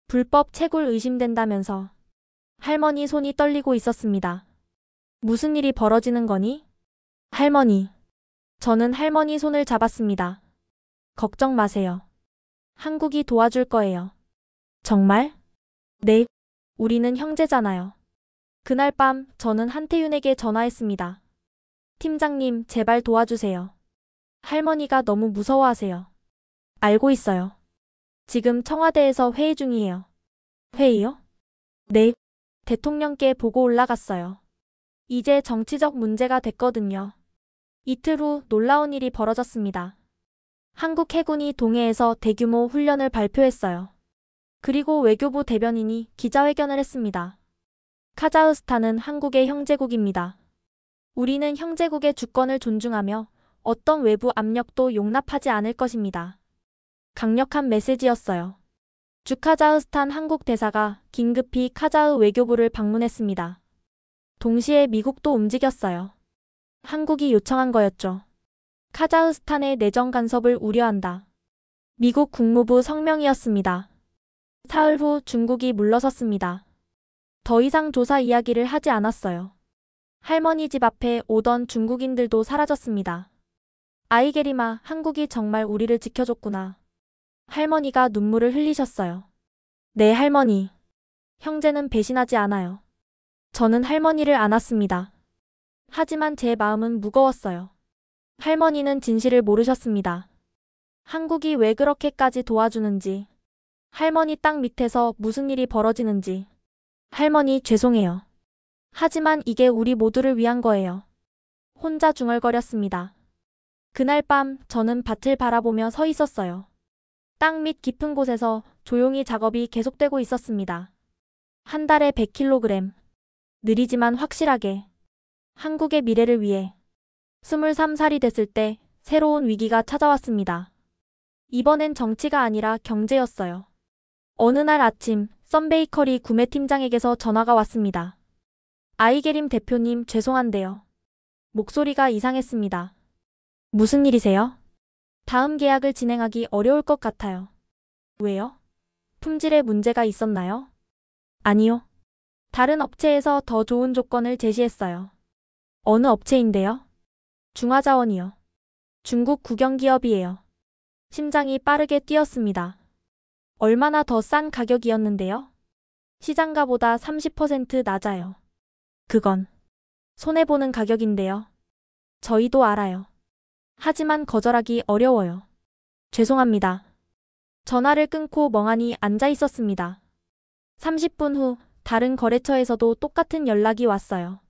불법 채굴 의심된다면서. 할머니 손이 떨리고 있었습니다. 무슨 일이 벌어지는 거니? 할머니. 저는 할머니 손을 잡았습니다. 걱정 마세요. 한국이 도와줄 거예요. 정말? 네. 우리는 형제잖아요. 그날 밤 저는 한태윤에게 전화했습니다. 팀장님, 제발 도와주세요. 할머니가 너무 무서워하세요. 알고 있어요. 지금 청와대에서 회의 중이에요. 회의요? 네. 대통령께 보고 올라갔어요. 이제 정치적 문제가 됐거든요. 이틀 후 놀라운 일이 벌어졌습니다. 한국 해군이 동해에서 대규모 훈련을 발표했어요. 그리고 외교부 대변인이 기자회견을 했습니다. 카자흐스탄은 한국의 형제국입니다. 우리는 형제국의 주권을 존중하며 어떤 외부 압력도 용납하지 않을 것입니다. 강력한 메시지였어요. 주카자흐스탄 한국 대사가 긴급히 카자흐 외교부를 방문했습니다. 동시에 미국도 움직였어요. 한국이 요청한 거였죠. 카자흐스탄의 내정 간섭을 우려한다. 미국 국무부 성명이었습니다. 사흘 후 중국이 물러섰습니다. 더 이상 조사 이야기를 하지 않았어요. 할머니 집 앞에 오던 중국인들도 사라졌습니다. 아이게리마, 한국이 정말 우리를 지켜줬구나. 할머니가 눈물을 흘리셨어요. 네, 할머니. 형제는 배신하지 않아요. 저는 할머니를 안았습니다. 하지만 제 마음은 무거웠어요. 할머니는 진실을 모르셨습니다. 한국이 왜 그렇게까지 도와주는지, 할머니 땅 밑에서 무슨 일이 벌어지는지. 할머니, 죄송해요. 하지만 이게 우리 모두를 위한 거예요. 혼자 중얼거렸습니다. 그날 밤 저는 밭을 바라보며 서 있었어요. 땅 밑 깊은 곳에서 조용히 작업이 계속되고 있었습니다. 한 달에 100kg. 느리지만 확실하게. 한국의 미래를 위해. 23살이 됐을 때 새로운 위기가 찾아왔습니다. 이번엔 정치가 아니라 경제였어요. 어느 날 아침 썬베이커리 구매팀장에게서 전화가 왔습니다. 아이게림 대표님, 죄송한데요. 목소리가 이상했습니다. 무슨 일이세요? 다음 계약을 진행하기 어려울 것 같아요. 왜요? 품질에 문제가 있었나요? 아니요. 다른 업체에서 더 좋은 조건을 제시했어요. 어느 업체인데요? 중화자원이요. 중국 국영기업이에요. 심장이 빠르게 뛰었습니다. 얼마나 더 싼 가격이었는데요? 시장가보다 30% 낮아요. 그건 손해보는 가격인데요. 저희도 알아요. 하지만 거절하기 어려워요. 죄송합니다. 전화를 끊고 멍하니 앉아 있었습니다. 30분 후 다른 거래처에서도 똑같은 연락이 왔어요.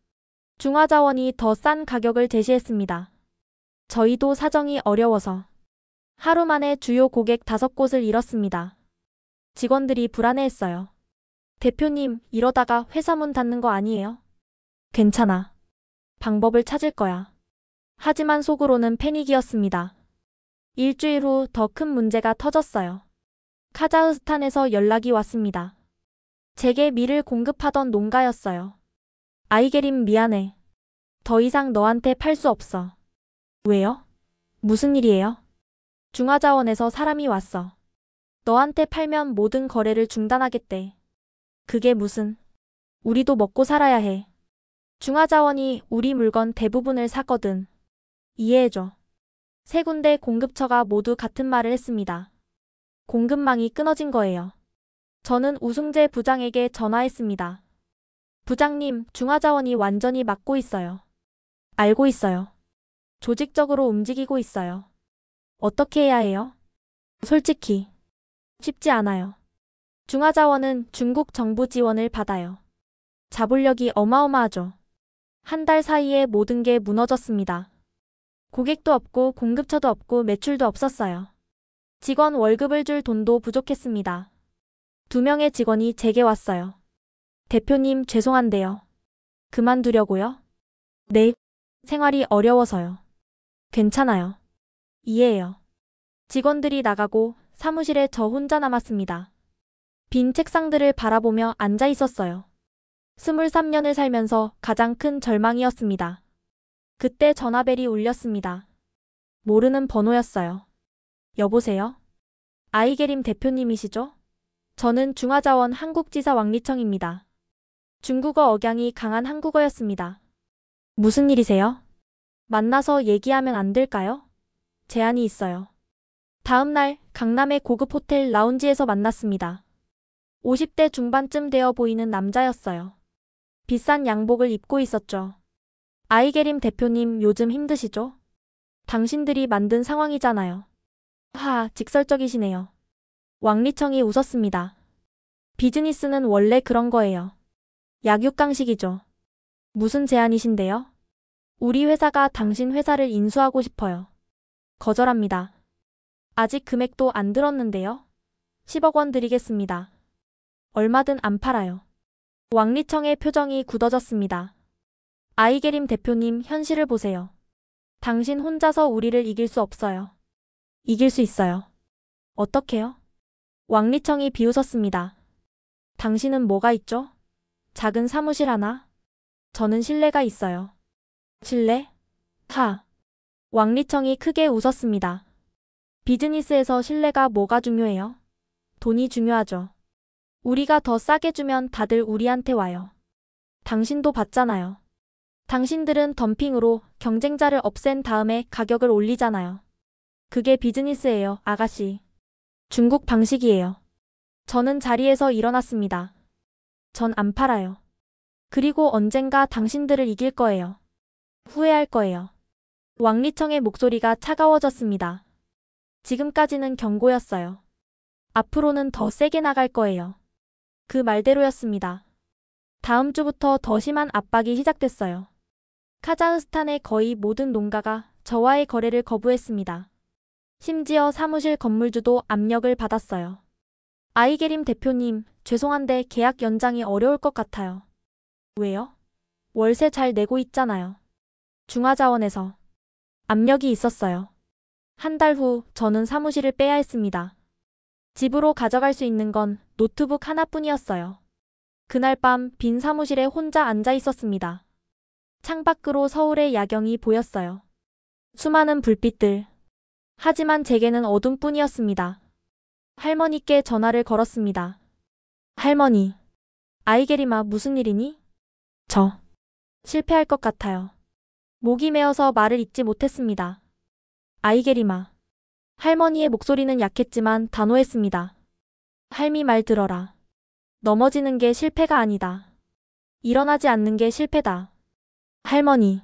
중화자원이 더 싼 가격을 제시했습니다. 저희도 사정이 어려워서 하루 만에 주요 고객 5곳을 잃었습니다. 직원들이 불안해했어요. 대표님, 이러다가 회사 문 닫는 거 아니에요? 괜찮아. 방법을 찾을 거야. 하지만 속으로는 패닉이었습니다. 일주일 후 더 큰 문제가 터졌어요. 카자흐스탄에서 연락이 왔습니다. 제게 밀을 공급하던 농가였어요. 아이게림, 미안해. 더 이상 너한테 팔 수 없어. 왜요? 무슨 일이에요? 중화자원에서 사람이 왔어. 너한테 팔면 모든 거래를 중단하겠대. 그게 무슨? 우리도 먹고 살아야 해. 중화자원이 우리 물건 대부분을 사거든. 이해해줘. 세 군데 공급처가 모두 같은 말을 했습니다. 공급망이 끊어진 거예요. 저는 우승재 부장에게 전화했습니다. 부장님, 중화자원이 완전히 막고 있어요. 알고 있어요. 조직적으로 움직이고 있어요. 어떻게 해야 해요? 솔직히 쉽지 않아요. 중화자원은 중국 정부 지원을 받아요. 자본력이 어마어마하죠. 한 달 사이에 모든 게 무너졌습니다. 고객도 없고 공급처도 없고 매출도 없었어요. 직원 월급을 줄 돈도 부족했습니다. 2명의 직원이 제게 왔어요. 대표님, 죄송한데요. 그만두려고요? 네. 생활이 어려워서요. 괜찮아요. 이해해요. 직원들이 나가고 사무실에 저 혼자 남았습니다. 빈 책상들을 바라보며 앉아 있었어요. 23년을 살면서 가장 큰 절망이었습니다. 그때 전화벨이 울렸습니다. 모르는 번호였어요. 여보세요? 아이게림 대표님이시죠? 저는 중화자원 한국지사 왕리청입니다. 중국어 억양이 강한 한국어였습니다. 무슨 일이세요? 만나서 얘기하면 안 될까요? 제안이 있어요. 다음 날 강남의 고급 호텔 라운지에서 만났습니다. 50대 중반쯤 되어 보이는 남자였어요. 비싼 양복을 입고 있었죠. 아이게림 대표님, 요즘 힘드시죠? 당신들이 만든 상황이잖아요. 직설적이시네요. 왕리청이 웃었습니다. 비즈니스는 원래 그런 거예요. 약육강식이죠. 무슨 제안이신데요? 우리 회사가 당신 회사를 인수하고 싶어요. 거절합니다. 아직 금액도 안 들었는데요. 10억 원 드리겠습니다. 얼마든 안 팔아요. 왕리청의 표정이 굳어졌습니다. 아이게림 대표님, 현실을 보세요. 당신 혼자서 우리를 이길 수 없어요. 이길 수 있어요. 어떻게요? 왕리청이 비웃었습니다. 당신은 뭐가 있죠? 작은 사무실 하나? 저는 신뢰가 있어요. 신뢰? 왕리청이 크게 웃었습니다. 비즈니스에서 신뢰가 뭐가 중요해요? 돈이 중요하죠. 우리가 더 싸게 주면 다들 우리한테 와요. 당신도 봤잖아요. 당신들은 덤핑으로 경쟁자를 없앤 다음에 가격을 올리잖아요. 그게 비즈니스예요, 아가씨. 중국 방식이에요. 저는 자리에서 일어났습니다. 전 안 팔아요. 그리고 언젠가 당신들을 이길 거예요. 후회할 거예요. 왕리청의 목소리가 차가워졌습니다. 지금까지는 경고였어요. 앞으로는 더 세게 나갈 거예요. 그 말대로였습니다. 다음 주부터 더 심한 압박이 시작됐어요. 카자흐스탄의 거의 모든 농가가 저와의 거래를 거부했습니다. 심지어 사무실 건물주도 압력을 받았어요. 아이게림 대표님, 죄송한데 계약 연장이 어려울 것 같아요. 왜요? 월세 잘 내고 있잖아요. 중화자원에서 압력이 있었어요. 한 달 후 저는 사무실을 빼야 했습니다. 집으로 가져갈 수 있는 건 노트북 하나뿐이었어요. 그날 밤 빈 사무실에 혼자 앉아 있었습니다. 창밖으로 서울의 야경이 보였어요. 수많은 불빛들. 하지만 제게는 어둠뿐이었습니다. 할머니께 전화를 걸었습니다. 할머니. 아이게림아, 무슨 일이니? 저 실패할 것 같아요. 목이 메어서 말을 잇지 못했습니다. 아이게림아. 할머니의 목소리는 약했지만 단호했습니다. 할미 말 들어라. 넘어지는 게 실패가 아니다. 일어나지 않는 게 실패다. 할머니.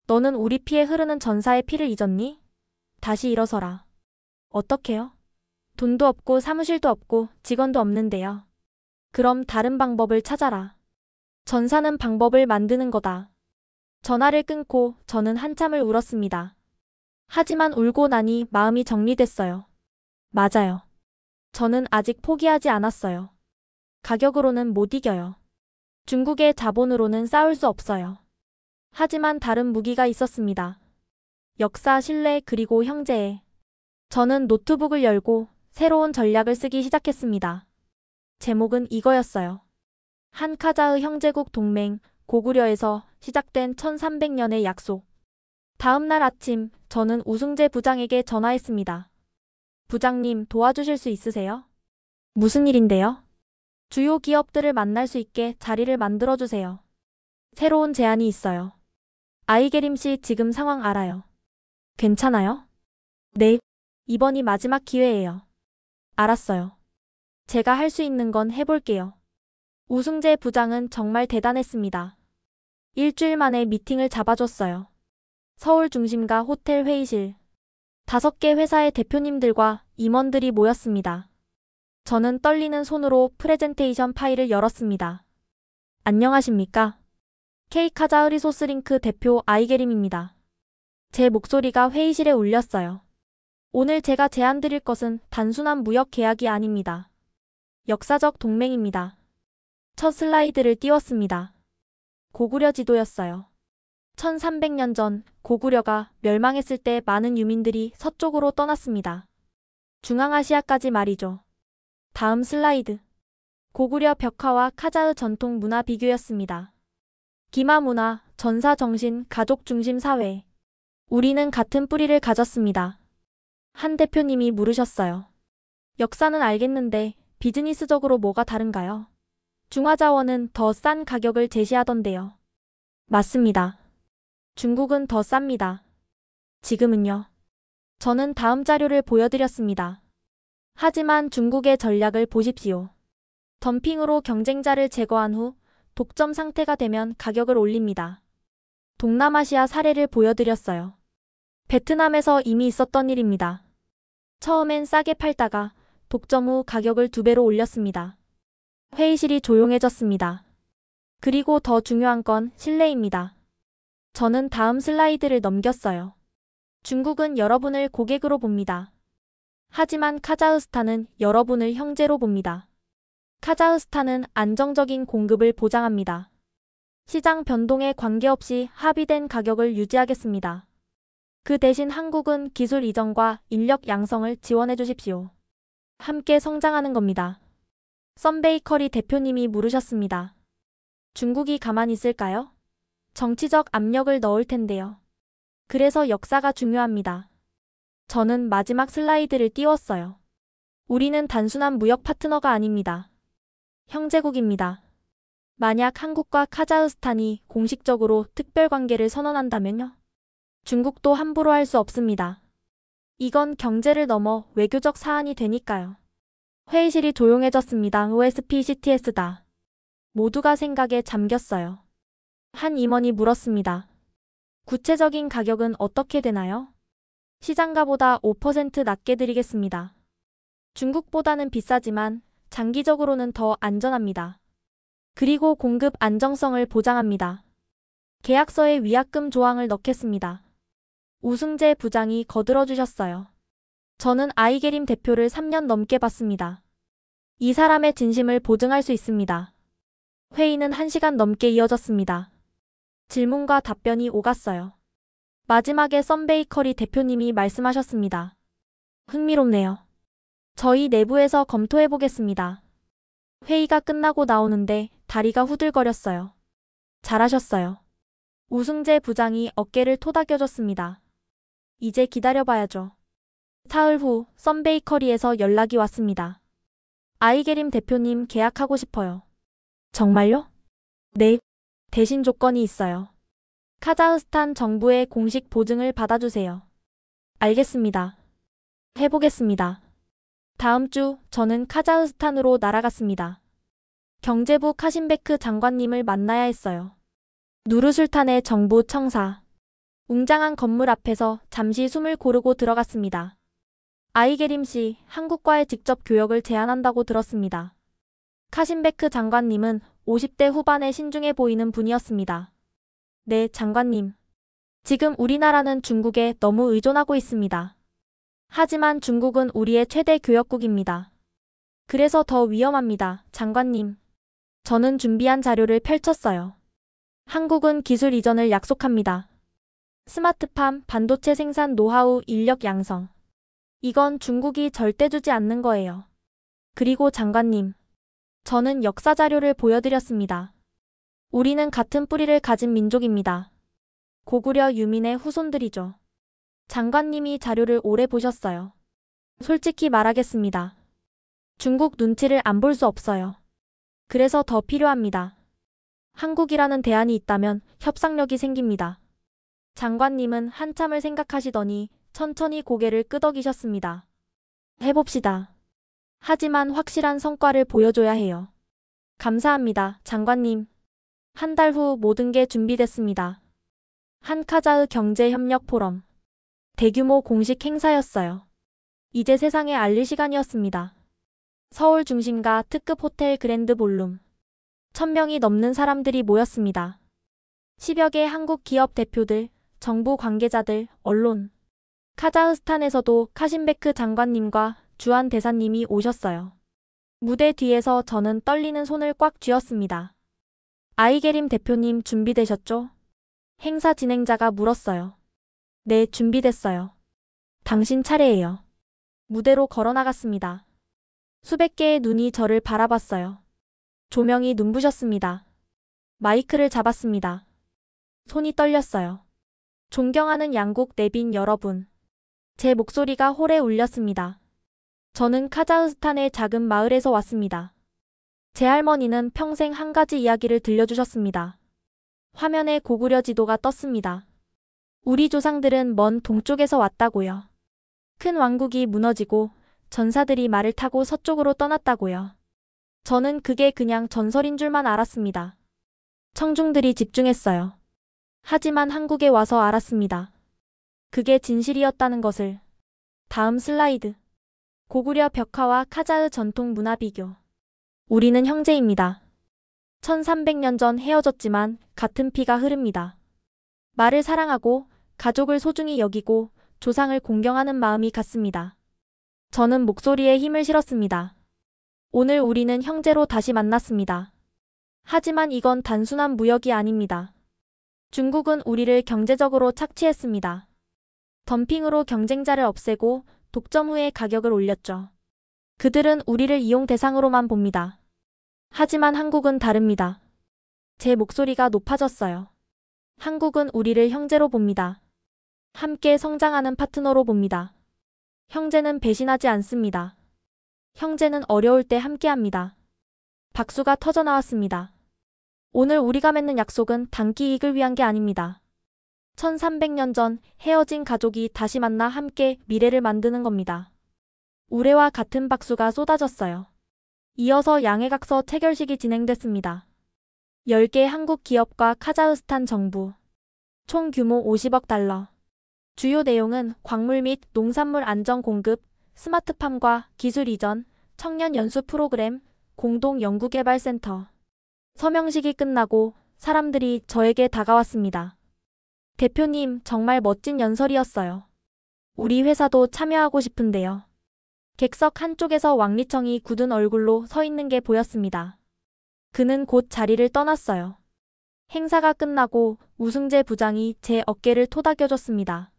너는 우리 피에 흐르는 전사의 피를 잊었니? 다시 일어서라. 어떡해요? 돈도 없고 사무실도 없고 직원도 없는데요. 그럼 다른 방법을 찾아라. 전사는 방법을 만드는 거다. 전화를 끊고 저는 한참을 울었습니다. 하지만 울고 나니 마음이 정리됐어요. 맞아요. 저는 아직 포기하지 않았어요. 가격으로는 못 이겨요. 중국의 자본으로는 싸울 수 없어요. 하지만 다른 무기가 있었습니다. 역사, 신뢰, 그리고 형제애. 저는 노트북을 열고 새로운 전략을 쓰기 시작했습니다. 제목은 이거였어요. 한카자흐 형제국 동맹, 고구려에서 시작된 1300년의 약속. 다음 날 아침, 저는 우승재 부장에게 전화했습니다. 부장님 도와주실 수 있으세요? 무슨 일인데요? 주요 기업들을 만날 수 있게 자리를 만들어주세요. 새로운 제안이 있어요. 아이게림 씨 지금 상황 알아요. 괜찮아요? 네. 이번이 마지막 기회예요. 알았어요. 제가 할 수 있는 건 해볼게요. 우승재 부장은 정말 대단했습니다. 일주일 만에 미팅을 잡아줬어요. 서울 중심가 호텔 회의실. 5개 회사의 대표님들과 임원들이 모였습니다. 저는 떨리는 손으로 프레젠테이션 파일을 열었습니다. 안녕하십니까? K카자흐리소스링크 대표 아이게림입니다. 제 목소리가 회의실에 울렸어요. 오늘 제가 제안드릴 것은 단순한 무역 계약이 아닙니다. 역사적 동맹입니다. 첫 슬라이드를 띄웠습니다. 고구려 지도였어요. 1300년 전 고구려가 멸망했을 때 많은 유민들이 서쪽으로 떠났습니다. 중앙아시아까지 말이죠. 다음 슬라이드. 고구려 벽화와 카자흐 전통 문화 비교였습니다. 기마 문화, 전사 정신, 가족 중심 사회. 우리는 같은 뿌리를 가졌습니다. 한 대표님이 물으셨어요. 역사는 알겠는데 비즈니스적으로 뭐가 다른가요? 중화자원은 더 싼 가격을 제시하던데요. 맞습니다. 중국은 더 쌉니다. 지금은요. 저는 다음 자료를 보여드렸습니다. 하지만 중국의 전략을 보십시오. 덤핑으로 경쟁자를 제거한 후 독점 상태가 되면 가격을 올립니다. 동남아시아 사례를 보여드렸어요. 베트남에서 이미 있었던 일입니다. 처음엔 싸게 팔다가 독점 후 가격을 2배로 올렸습니다. 회의실이 조용해졌습니다. 그리고 더 중요한 건 신뢰입니다. 저는 다음 슬라이드를 넘겼어요. 중국은 여러분을 고객으로 봅니다. 하지만 카자흐스탄은 여러분을 형제로 봅니다. 카자흐스탄은 안정적인 공급을 보장합니다. 시장 변동에 관계없이 합의된 가격을 유지하겠습니다. 그 대신 한국은 기술 이전과 인력 양성을 지원해 주십시오. 함께 성장하는 겁니다. 썬베이커리 대표님이 물으셨습니다. 중국이 가만히 있을까요? 정치적 압력을 넣을 텐데요. 그래서 역사가 중요합니다. 저는 마지막 슬라이드를 띄웠어요. 우리는 단순한 무역 파트너가 아닙니다. 형제국입니다. 만약 한국과 카자흐스탄이 공식적으로 특별관계를 선언한다면요? 중국도 함부로 할 수 없습니다. 이건 경제를 넘어 외교적 사안이 되니까요. 회의실이 조용해졌습니다. OSP CTS다. 모두가 생각에 잠겼어요. 한 임원이 물었습니다. 구체적인 가격은 어떻게 되나요? 시장가보다 5% 낮게 드리겠습니다. 중국보다는 비싸지만 장기적으로는 더 안전합니다. 그리고 공급 안정성을 보장합니다. 계약서에 위약금 조항을 넣겠습니다. 우승재 부장이 거들어주셨어요. 저는 아이게림 대표를 3년 넘게 봤습니다. 이 사람의 진심을 보증할 수 있습니다. 회의는 1시간 넘게 이어졌습니다. 질문과 답변이 오갔어요. 마지막에 썬베이커리 대표님이 말씀하셨습니다. 흥미롭네요. 저희 내부에서 검토해보겠습니다. 회의가 끝나고 나오는데 다리가 후들거렸어요. 잘하셨어요. 우승재 부장이 어깨를 토닥여줬습니다. 이제 기다려봐야죠. 사흘 후 썬베이커리에서 연락이 왔습니다. 아이게림 대표님 계약하고 싶어요. 정말요? 네. 대신 조건이 있어요. 카자흐스탄 정부의 공식 보증을 받아주세요. 알겠습니다. 해보겠습니다. 다음 주 저는 카자흐스탄으로 날아갔습니다. 경제부 카신베크 장관님을 만나야 했어요. 누르술탄의 정부 청사. 웅장한 건물 앞에서 잠시 숨을 고르고 들어갔습니다. 아이게림 씨, 한국과의 직접 교역을 제안한다고 들었습니다. 카신베크 장관님은 50대 후반에 신중해 보이는 분이었습니다. 네, 장관님. 지금 우리나라는 중국에 너무 의존하고 있습니다. 하지만 중국은 우리의 최대 교역국입니다. 그래서 더 위험합니다, 장관님. 저는 준비한 자료를 펼쳤어요. 한국은 기술 이전을 약속합니다. 스마트팜, 반도체 생산 노하우, 인력 양성. 이건 중국이 절대 주지 않는 거예요. 그리고 장관님. 저는 역사 자료를 보여드렸습니다. 우리는 같은 뿌리를 가진 민족입니다. 고구려 유민의 후손들이죠. 장관님이 자료를 오래 보셨어요. 솔직히 말하겠습니다. 중국 눈치를 안 볼 수 없어요. 그래서 더 필요합니다. 한국이라는 대안이 있다면 협상력이 생깁니다. 장관님은 한참을 생각하시더니 천천히 고개를 끄덕이셨습니다. 해봅시다. 하지만 확실한 성과를 보여줘야 해요. 감사합니다, 장관님. 한 달 후 모든 게 준비됐습니다. 한카자흐 경제협력 포럼. 대규모 공식 행사였어요. 이제 세상에 알릴 시간이었습니다. 서울 중심가 특급 호텔 그랜드 볼룸. 1000명이 넘는 사람들이 모였습니다. 10여 개 한국 기업 대표들, 정부 관계자들, 언론. 카자흐스탄에서도 카신베크 장관님과 주한 대사님이 오셨어요. 무대 뒤에서 저는 떨리는 손을 꽉 쥐었습니다. 아이게림 대표님 준비되셨죠? 행사 진행자가 물었어요. 네, 준비됐어요. 당신 차례예요. 무대로 걸어나갔습니다. 수백 개의 눈이 저를 바라봤어요. 조명이 눈부셨습니다. 마이크를 잡았습니다. 손이 떨렸어요. 존경하는 양국 내빈 여러분. 제 목소리가 홀에 울렸습니다. 저는 카자흐스탄의 작은 마을에서 왔습니다. 제 할머니는 평생 한 가지 이야기를 들려주셨습니다. 화면에 고구려 지도가 떴습니다. 우리 조상들은 먼 동쪽에서 왔다고요. 큰 왕국이 무너지고 전사들이 말을 타고 서쪽으로 떠났다고요. 저는 그게 그냥 전설인 줄만 알았습니다. 청중들이 집중했어요. 하지만 한국에 와서 알았습니다. 그게 진실이었다는 것을. 다음 슬라이드. 고구려 벽화와 카자흐 전통 문화 비교. 우리는 형제입니다. 1300년 전 헤어졌지만 같은 피가 흐릅니다. 말을 사랑하고 가족을 소중히 여기고 조상을 공경하는 마음이 같습니다. 저는 목소리에 힘을 실었습니다. 오늘 우리는 형제로 다시 만났습니다. 하지만 이건 단순한 무역이 아닙니다. 중국은 우리를 경제적으로 착취했습니다. 덤핑으로 경쟁자를 없애고 독점 후에 가격을 올렸죠. 그들은 우리를 이용 대상으로만 봅니다. 하지만 한국은 다릅니다. 제 목소리가 높아졌어요. 한국은 우리를 형제로 봅니다. 함께 성장하는 파트너로 봅니다. 형제는 배신하지 않습니다. 형제는 어려울 때 함께합니다. 박수가 터져나왔습니다. 오늘 우리가 맺는 약속은 단기 이익을 위한 게 아닙니다. 1300년 전 헤어진 가족이 다시 만나 함께 미래를 만드는 겁니다. 우레와 같은 박수가 쏟아졌어요. 이어서 양해각서 체결식이 진행됐습니다. 10개 한국 기업과 카자흐스탄 정부. 총 규모 50억 달러. 주요 내용은 광물 및 농산물 안정 공급, 스마트팜과 기술 이전, 청년 연수 프로그램, 공동 연구개발센터. 서명식이 끝나고 사람들이 저에게 다가왔습니다. 대표님, 정말 멋진 연설이었어요. 우리 회사도 참여하고 싶은데요. 객석 한쪽에서 왕리청이 굳은 얼굴로 서 있는 게 보였습니다. 그는 곧 자리를 떠났어요. 행사가 끝나고 우승재 부장이 제 어깨를 토닥여줬습니다.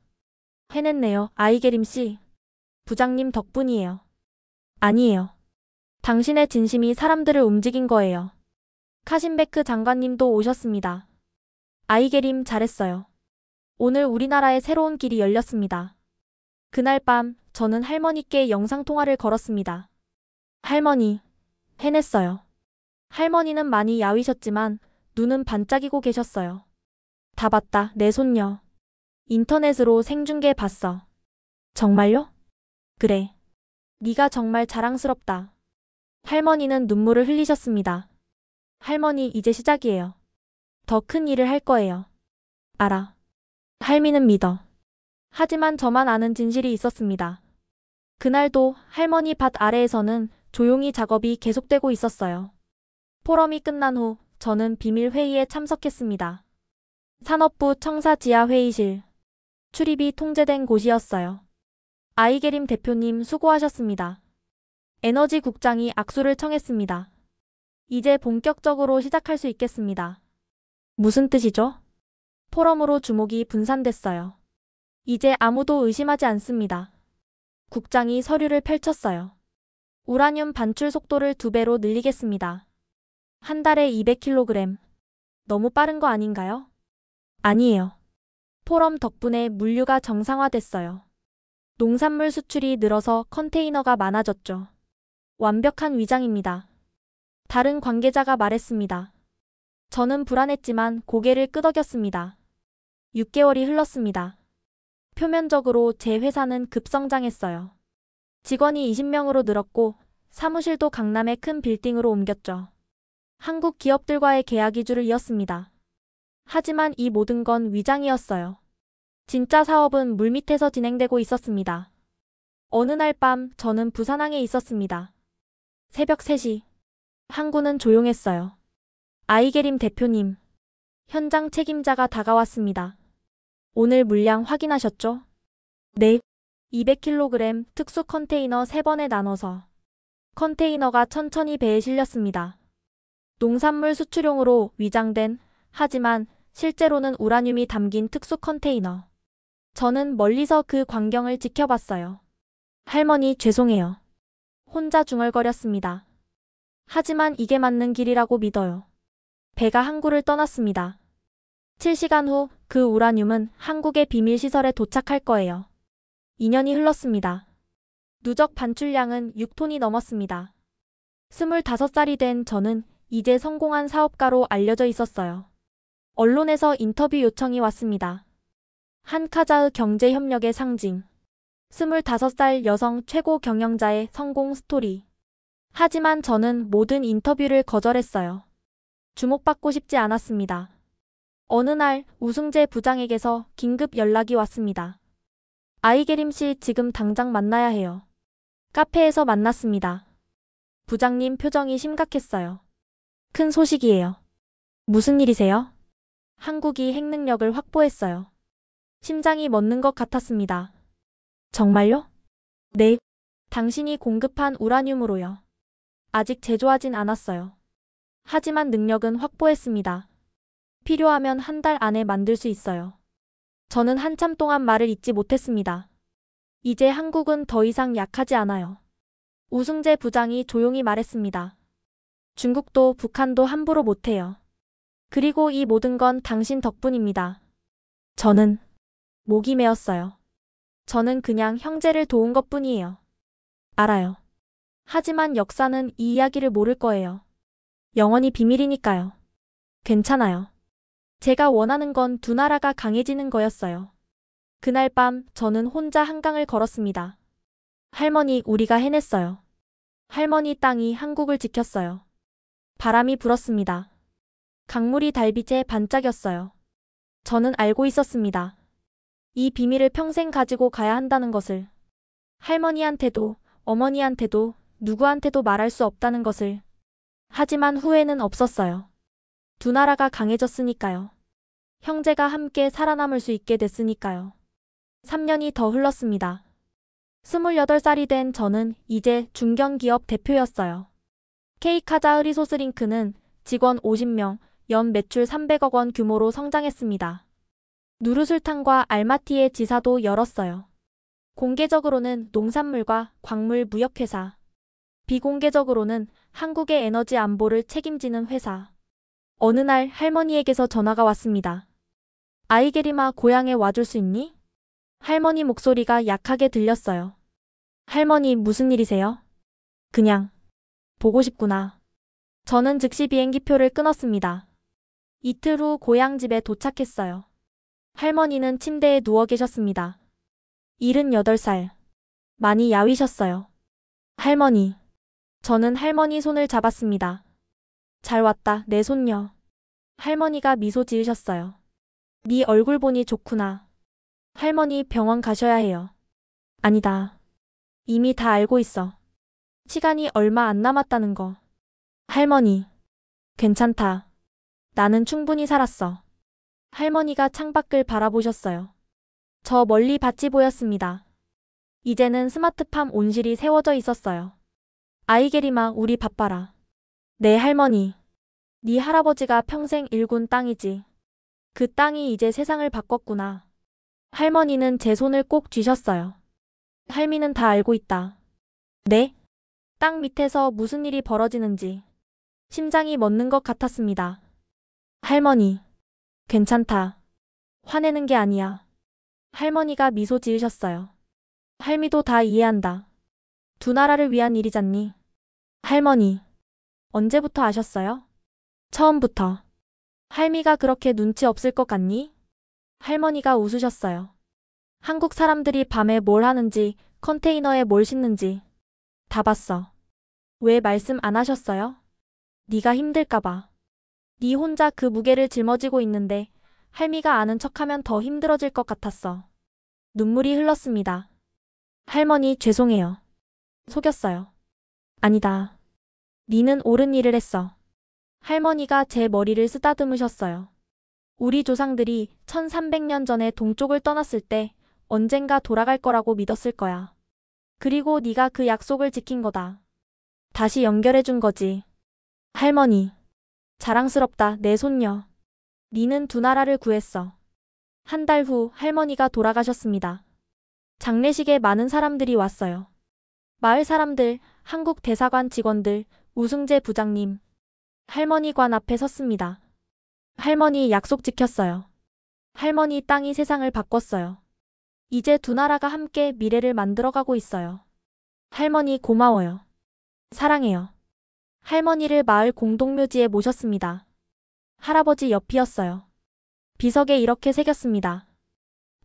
해냈네요, 아이게림 씨. 부장님 덕분이에요. 아니에요. 당신의 진심이 사람들을 움직인 거예요. 카신베크 장관님도 오셨습니다. 아이게림 잘했어요. 오늘 우리나라의 새로운 길이 열렸습니다. 그날 밤 저는 할머니께 영상통화를 걸었습니다. 할머니, 해냈어요. 할머니는 많이 야위셨지만 눈은 반짝이고 계셨어요. 다 봤다, 내 손녀. 인터넷으로 생중계 봤어. 정말요? 그래. 네가 정말 자랑스럽다. 할머니는 눈물을 흘리셨습니다. 할머니, 이제 시작이에요. 더 큰 일을 할 거예요. 알아. 할미는 믿어. 하지만 저만 아는 진실이 있었습니다. 그날도 할머니 밭 아래에서는 조용히 작업이 계속되고 있었어요. 포럼이 끝난 후 저는 비밀 회의에 참석했습니다. 산업부 청사 지하 회의실. 출입이 통제된 곳이었어요. 아이게림 대표님 수고하셨습니다. 에너지 국장이 악수를 청했습니다. 이제 본격적으로 시작할 수 있겠습니다. 무슨 뜻이죠? 포럼으로 주목이 분산됐어요. 이제 아무도 의심하지 않습니다. 국장이 서류를 펼쳤어요. 우라늄 반출 속도를 2배로 늘리겠습니다. 한 달에 200kg. 너무 빠른 거 아닌가요? 아니에요. 포럼 덕분에 물류가 정상화됐어요. 농산물 수출이 늘어서 컨테이너가 많아졌죠. 완벽한 위장입니다. 다른 관계자가 말했습니다. 저는 불안했지만 고개를 끄덕였습니다. 6개월이 흘렀습니다. 표면적으로 제 회사는 급성장했어요. 직원이 20명으로 늘었고 사무실도 강남의 큰 빌딩으로 옮겼죠. 한국 기업들과의 계약 위주를 이었습니다. 하지만 이 모든 건 위장이었어요. 진짜 사업은 물밑에서 진행되고 있었습니다. 어느 날 밤 저는 부산항에 있었습니다. 새벽 3시. 항구는 조용했어요. 아이게림 대표님, 현장 책임자가 다가왔습니다. 오늘 물량 확인하셨죠? 네. 200kg 특수 컨테이너 3번에 나눠서 컨테이너가 천천히 배에 실렸습니다. 농산물 수출용으로 위장된, 하지만 실제로는 우라늄이 담긴 특수 컨테이너. 저는 멀리서 그 광경을 지켜봤어요. 할머니, 죄송해요. 혼자 중얼거렸습니다. 하지만 이게 맞는 길이라고 믿어요. 배가 항구를 떠났습니다. 7시간 후 그 우라늄은 한국의 비밀시설에 도착할 거예요. 2년이 흘렀습니다. 누적 반출량은 6톤이 넘었습니다. 25살이 된 저는 이제 성공한 사업가로 알려져 있었어요. 언론에서 인터뷰 요청이 왔습니다. 한카자흐 경제협력의 상징. 25살 여성 최고 경영자의 성공 스토리. 하지만 저는 모든 인터뷰를 거절했어요. 주목받고 싶지 않았습니다. 어느 날 우승재 부장에게서 긴급 연락이 왔습니다. 아이게림 씨, 지금 당장 만나야 해요. 카페에서 만났습니다. 부장님 표정이 심각했어요. 큰 소식이에요. 무슨 일이세요? 한국이 핵능력을 확보했어요. 심장이 멎는 것 같았습니다. 정말요? 네. 당신이 공급한 우라늄으로요. 아직 제조하진 않았어요. 하지만 능력은 확보했습니다. 필요하면 한 달 안에 만들 수 있어요. 저는 한참 동안 말을 잇지 못했습니다. 이제 한국은 더 이상 약하지 않아요. 우승재 부장이 조용히 말했습니다. 중국도 북한도 함부로 못해요. 그리고 이 모든 건 당신 덕분입니다. 저는 목이 메었어요. 저는 그냥 형제를 도운 것뿐이에요. 알아요. 하지만 역사는 이 이야기를 모를 거예요. 영원히 비밀이니까요. 괜찮아요. 제가 원하는 건 두 나라가 강해지는 거였어요. 그날 밤 저는 혼자 한강을 걸었습니다. 할머니, 우리가 해냈어요. 할머니 땅이 한국을 지켰어요. 바람이 불었습니다. 강물이 달빛에 반짝였어요. 저는 알고 있었습니다. 이 비밀을 평생 가지고 가야 한다는 것을. 할머니한테도, 어머니한테도, 누구한테도 말할 수 없다는 것을. 하지만 후회는 없었어요. 두 나라가 강해졌으니까요. 형제가 함께 살아남을 수 있게 됐으니까요. 3년이 더 흘렀습니다. 28살이 된 저는 이제 중견기업 대표였어요. K카자흐 리소스링크는 직원 50명, 연 매출 300억 원 규모로 성장했습니다. 누르술탄과 알마티의 지사도 열었어요. 공개적으로는 농산물과 광물 무역회사, 비공개적으로는 한국의 에너지 안보를 책임지는 회사. 어느 날 할머니에게서 전화가 왔습니다. 아이게림아, 고향에 와줄 수 있니? 할머니 목소리가 약하게 들렸어요. 할머니, 무슨 일이세요? 그냥 보고 싶구나. 저는 즉시 비행기표를 끊었습니다. 이틀 후 고향 집에 도착했어요. 할머니는 침대에 누워 계셨습니다. 78살. 많이 야위셨어요. 할머니. 저는 할머니 손을 잡았습니다. 잘 왔다, 내 손녀. 할머니가 미소 지으셨어요. 네 얼굴 보니 좋구나. 할머니, 병원 가셔야 해요. 아니다. 이미 다 알고 있어. 시간이 얼마 안 남았다는 거. 할머니. 괜찮다. 나는 충분히 살았어. 할머니가 창밖을 바라보셨어요. 저 멀리 밭이 보였습니다. 이제는 스마트팜 온실이 세워져 있었어요. 아이게림아, 우리 밥 봐라. 네, 할머니. 네 할아버지가 평생 일군 땅이지. 그 땅이 이제 세상을 바꿨구나. 할머니는 제 손을 꼭 쥐셨어요. 할미는 다 알고 있다. 네? 땅 밑에서 무슨 일이 벌어지는지. 심장이 멎는 것 같았습니다. 할머니. 괜찮다. 화내는 게 아니야. 할머니가 미소 지으셨어요. 할미도 다 이해한다. 두 나라를 위한 일이잖니. 할머니, 언제부터 아셨어요? 처음부터. 할미가 그렇게 눈치 없을 것 같니? 할머니가 웃으셨어요. 한국 사람들이 밤에 뭘 하는지, 컨테이너에 뭘 싣는지 다 봤어. 왜 말씀 안 하셨어요? 네가 힘들까봐. 네 혼자 그 무게를 짊어지고 있는데 할미가 아는 척하면 더 힘들어질 것 같았어. 눈물이 흘렀습니다. 할머니 죄송해요. 속였어요. 아니다. 니는 옳은 일을 했어. 할머니가 제 머리를 쓰다듬으셨어요. 우리 조상들이 1300년 전에 동쪽을 떠났을 때 언젠가 돌아갈 거라고 믿었을 거야. 그리고 네가 그 약속을 지킨 거다. 다시 연결해 준 거지. 할머니. 자랑스럽다, 내 손녀. 니는 두 나라를 구했어. 한 달 후 할머니가 돌아가셨습니다. 장례식에 많은 사람들이 왔어요. 마을 사람들, 한국 대사관 직원들, 우승재 부장님. 할머니 관 앞에 섰습니다. 할머니 약속 지켰어요. 할머니 땅이 세상을 바꿨어요. 이제 두 나라가 함께 미래를 만들어가고 있어요. 할머니 고마워요. 사랑해요. 할머니를 마을 공동묘지에 모셨습니다. 할아버지 옆이었어요. 비석에 이렇게 새겼습니다.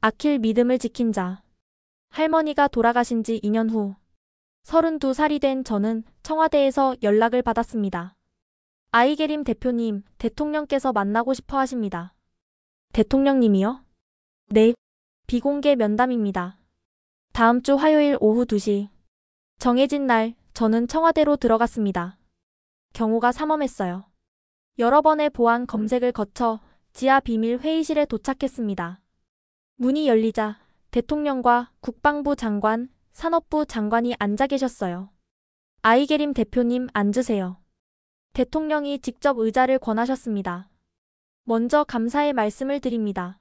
아킬 믿음을 지킨 자. 할머니가 돌아가신 지 2년 후 32살이 된 저는 청와대에서 연락을 받았습니다. 아이게림 대표님, 대통령께서 만나고 싶어 하십니다. 대통령님이요? 네. 비공개 면담입니다. 다음 주 화요일 오후 2시. 정해진 날, 저는 청와대로 들어갔습니다. 경호가 삼엄했어요. 여러 번의 보안 검색을 거쳐 지하 비밀 회의실에 도착했습니다. 문이 열리자 대통령과 국방부 장관, 산업부 장관이 앉아 계셨어요. 아이게림 대표님 앉으세요. 대통령이 직접 의자를 권하셨습니다. 먼저 감사의 말씀을 드립니다.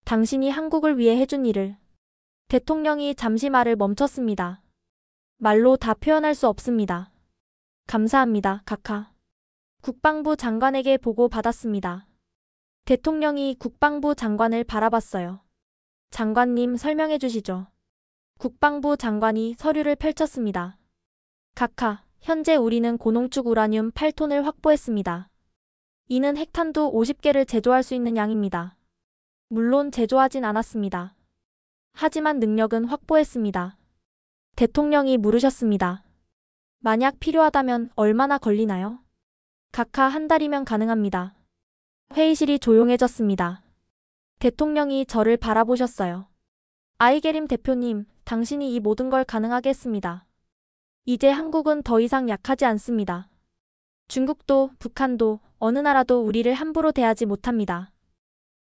당신이 한국을 위해 해준 일을. 대통령이 잠시 말을 멈췄습니다. 말로 다 표현할 수 없습니다. 감사합니다, 각하. 국방부 장관에게 보고 받았습니다. 대통령이 국방부 장관을 바라봤어요. 장관님 설명해 주시죠. 국방부 장관이 서류를 펼쳤습니다. 각하, 현재 우리는 고농축 우라늄 8톤을 확보했습니다. 이는 핵탄두 50개를 제조할 수 있는 양입니다. 물론 제조하진 않았습니다. 하지만 능력은 확보했습니다. 대통령이 물으셨습니다. 만약 필요하다면 얼마나 걸리나요? 각하 한 달이면 가능합니다. 회의실이 조용해졌습니다. 대통령이 저를 바라보셨어요. 아이게림 대표님, 당신이 이 모든 걸 가능하게 했습니다. 이제 한국은 더 이상 약하지 않습니다. 중국도, 북한도, 어느 나라도 우리를 함부로 대하지 못합니다.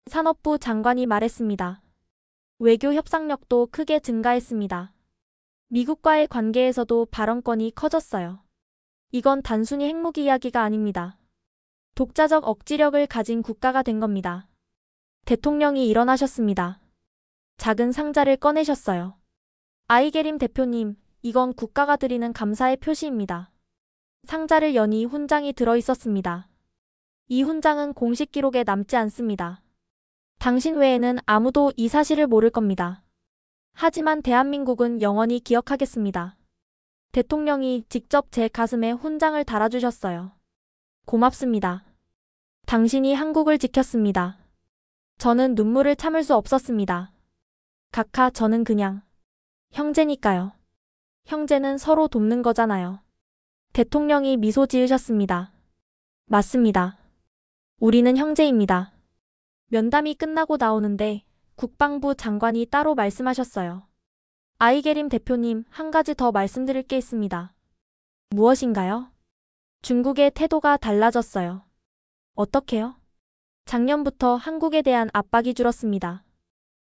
산업부 장관이 말했습니다. 외교 협상력도 크게 증가했습니다. 미국과의 관계에서도 발언권이 커졌어요. 이건 단순히 핵무기 이야기가 아닙니다. 독자적 억지력을 가진 국가가 된 겁니다. 대통령이 일어나셨습니다. 작은 상자를 꺼내셨어요. 아이게림 대표님, 이건 국가가 드리는 감사의 표시입니다. 상자를 여니 훈장이 들어있었습니다. 이 훈장은 공식 기록에 남지 않습니다. 당신 외에는 아무도 이 사실을 모를 겁니다. 하지만 대한민국은 영원히 기억하겠습니다. 대통령이 직접 제 가슴에 훈장을 달아주셨어요. 고맙습니다. 당신이 한국을 지켰습니다. 저는 눈물을 참을 수 없었습니다. 각하, 저는 그냥 형제니까요. 형제는 서로 돕는 거잖아요. 대통령이 미소 지으셨습니다. 맞습니다. 우리는 형제입니다. 면담이 끝나고 나오는데 국방부 장관이 따로 말씀하셨어요. 아이게림 대표님, 한 가지 더 말씀드릴 게 있습니다. 무엇인가요? 중국의 태도가 달라졌어요. 어떻게요? 작년부터 한국에 대한 압박이 줄었습니다.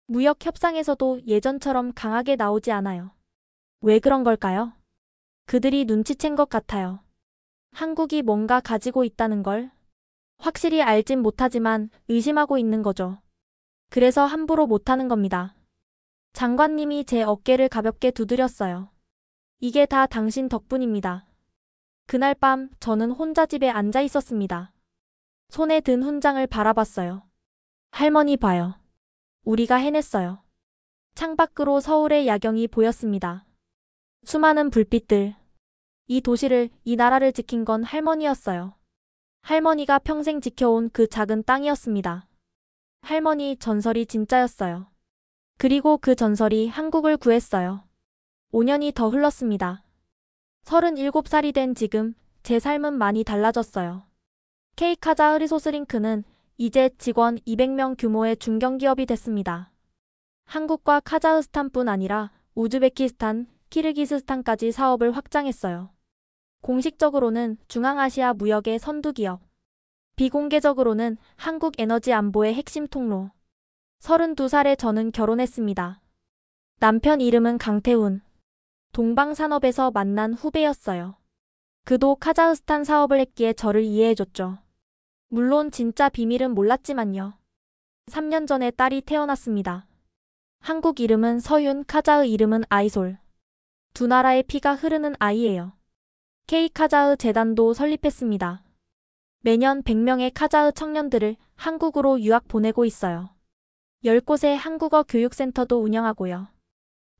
무역 협상에서도 예전처럼 강하게 나오지 않아요. 왜 그런 걸까요? 그들이 눈치챈 것 같아요. 한국이 뭔가 가지고 있다는 걸 확실히 알진 못하지만 의심하고 있는 거죠. 그래서 함부로 못하는 겁니다. 장관님이 제 어깨를 가볍게 두드렸어요. 이게 다 당신 덕분입니다. 그날 밤 저는 혼자 집에 앉아 있었습니다. 손에 든 훈장을 바라봤어요. 할머니 봐요. 우리가 해냈어요. 창밖으로 서울의 야경이 보였습니다. 수많은 불빛들. 이 도시를, 이 나라를 지킨 건 할머니였어요. 할머니가 평생 지켜온 그 작은 땅이었습니다. 할머니 전설이 진짜였어요. 그리고 그 전설이 한국을 구했어요. 5년이 더 흘렀습니다. 37살이 된 지금 제 삶은 많이 달라졌어요. K카자 리소스링크는 이제 직원 200명 규모의 중견기업이 됐습니다. 한국과 카자흐스탄뿐 아니라 우즈베키스탄, 키르기스스탄까지 사업을 확장했어요. 공식적으로는 중앙아시아 무역의 선두기업, 비공개적으로는 한국 에너지 안보의 핵심 통로. 32살에 저는 결혼했습니다. 남편 이름은 강태훈. 동방산업에서 만난 후배였어요. 그도 카자흐스탄 사업을 했기에 저를 이해해줬죠. 물론 진짜 비밀은 몰랐지만요. 3년 전에 딸이 태어났습니다. 한국 이름은 서윤, 카자흐 이름은 아이솔. 두 나라의 피가 흐르는 아이예요. K카자흐 재단도 설립했습니다. 매년 100명의 카자흐 청년들을 한국으로 유학 보내고 있어요. 10곳의 한국어 교육센터도 운영하고요.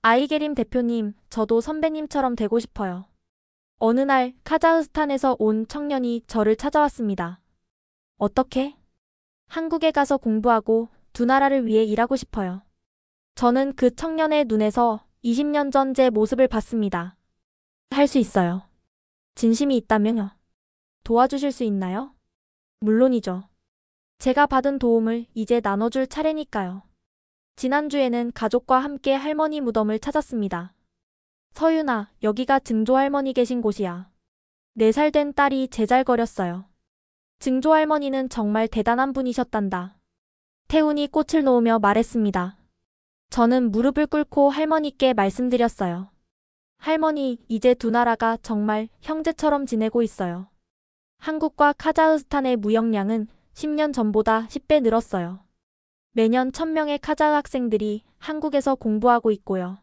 아이게림 대표님, 저도 선배님처럼 되고 싶어요. 어느 날 카자흐스탄에서 온 청년이 저를 찾아왔습니다. 어떻게? 한국에 가서 공부하고 두 나라를 위해 일하고 싶어요. 저는 그 청년의 눈에서 20년 전 제 모습을 봤습니다. 할 수 있어요. 진심이 있다면요. 도와주실 수 있나요? 물론이죠. 제가 받은 도움을 이제 나눠줄 차례니까요. 지난주에는 가족과 함께 할머니 무덤을 찾았습니다. 서윤아, 여기가 증조 할머니 계신 곳이야. 4살 된 딸이 제잘거렸어요. 증조 할머니는 정말 대단한 분이셨단다. 태훈이 꽃을 놓으며 말했습니다. 저는 무릎을 꿇고 할머니께 말씀드렸어요. 할머니, 이제 두 나라가 정말 형제처럼 지내고 있어요. 한국과 카자흐스탄의 무역량은 10년 전보다 10배 늘었어요. 매년 1000명의 카자흐 학생들이 한국에서 공부하고 있고요.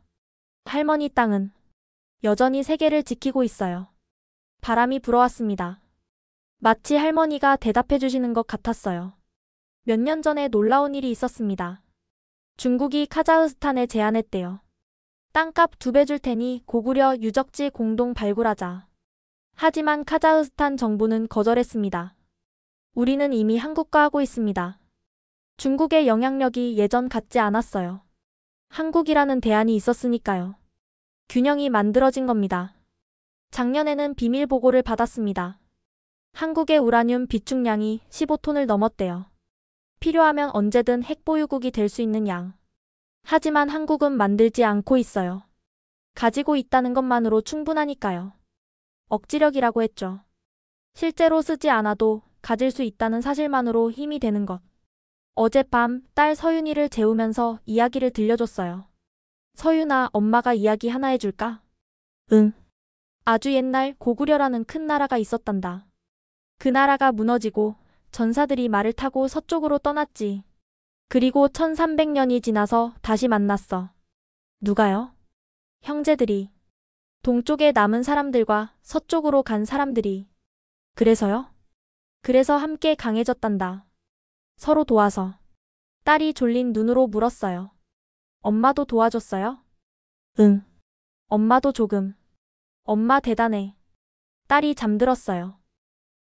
할머니 땅은 여전히 세계를 지키고 있어요. 바람이 불어왔습니다. 마치 할머니가 대답해 주시는 것 같았어요. 몇 년 전에 놀라운 일이 있었습니다. 중국이 카자흐스탄에 제안했대요. 땅값 2배 줄 테니 고구려 유적지 공동 발굴하자. 하지만 카자흐스탄 정부는 거절했습니다. 우리는 이미 한국과 하고 있습니다. 중국의 영향력이 예전 같지 않았어요. 한국이라는 대안이 있었으니까요. 균형이 만들어진 겁니다. 작년에는 비밀 보고를 받았습니다. 한국의 우라늄 비축량이 15톤을 넘었대요. 필요하면 언제든 핵보유국이 될 수 있는 양. 하지만 한국은 만들지 않고 있어요. 가지고 있다는 것만으로 충분하니까요. 억지력이라고 했죠. 실제로 쓰지 않아도 가질 수 있다는 사실만으로 힘이 되는 것. 어젯밤 딸 서윤이를 재우면서 이야기를 들려줬어요. 서윤아, 엄마가 이야기 하나 해줄까? 응. 아주 옛날 고구려라는 큰 나라가 있었단다. 그 나라가 무너지고 전사들이 말을 타고 서쪽으로 떠났지. 그리고 1300년이 지나서 다시 만났어. 누가요? 형제들이. 동쪽에 남은 사람들과 서쪽으로 간 사람들이. 그래서요? 그래서 함께 강해졌단다. 서로 도와서. 딸이 졸린 눈으로 물었어요. 엄마도 도와줬어요? 응. 엄마도 조금. 엄마 대단해. 딸이 잠들었어요.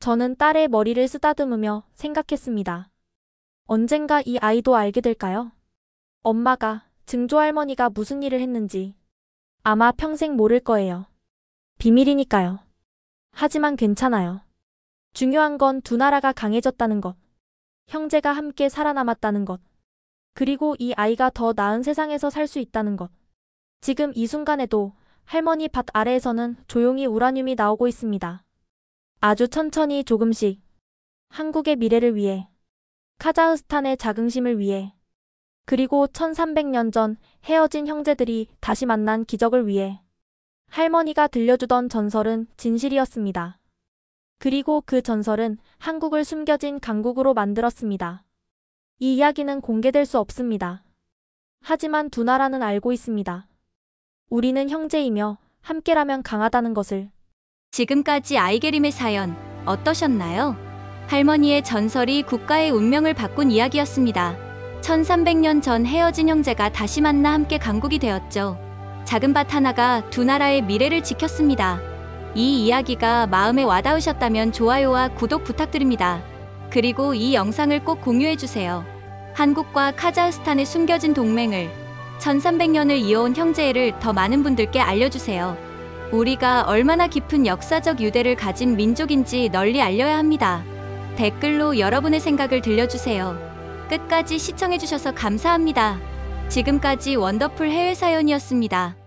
저는 딸의 머리를 쓰다듬으며 생각했습니다. 언젠가 이 아이도 알게 될까요? 엄마가, 증조 할머니가 무슨 일을 했는지. 아마 평생 모를 거예요. 비밀이니까요. 하지만 괜찮아요. 중요한 건 두 나라가 강해졌다는 것. 형제가 함께 살아남았다는 것. 그리고 이 아이가 더 나은 세상에서 살 수 있다는 것. 지금 이 순간에도 할머니 밭 아래에서는 조용히 우라늄이 나오고 있습니다. 아주 천천히 조금씩. 한국의 미래를 위해. 카자흐스탄의 자긍심을 위해. 그리고 1300년 전 헤어진 형제들이 다시 만난 기적을 위해. 할머니가 들려주던 전설은 진실이었습니다. 그리고 그 전설은 한국을 숨겨진 강국으로 만들었습니다. 이 이야기는 공개될 수 없습니다. 하지만 두 나라는 알고 있습니다. 우리는 형제이며 함께라면 강하다는 것을. 지금까지 아이게림의 사연 어떠셨나요? 할머니의 전설이 국가의 운명을 바꾼 이야기였습니다. 1300년 전 헤어진 형제가 다시 만나 함께 강국이 되었죠. 작은 밭 하나가 두 나라의 미래를 지켰습니다. 이 이야기가 마음에 와닿으셨다면 좋아요와 구독 부탁드립니다. 그리고 이 영상을 꼭 공유해주세요. 한국과 카자흐스탄의 숨겨진 동맹을 1300년을 이어온 형제애를 더 많은 분들께 알려주세요. 우리가 얼마나 깊은 역사적 유대를 가진 민족인지 널리 알려야 합니다. 댓글로 여러분의 생각을 들려주세요. 끝까지 시청해주셔서 감사합니다. 지금까지 원더풀 해외사연이었습니다.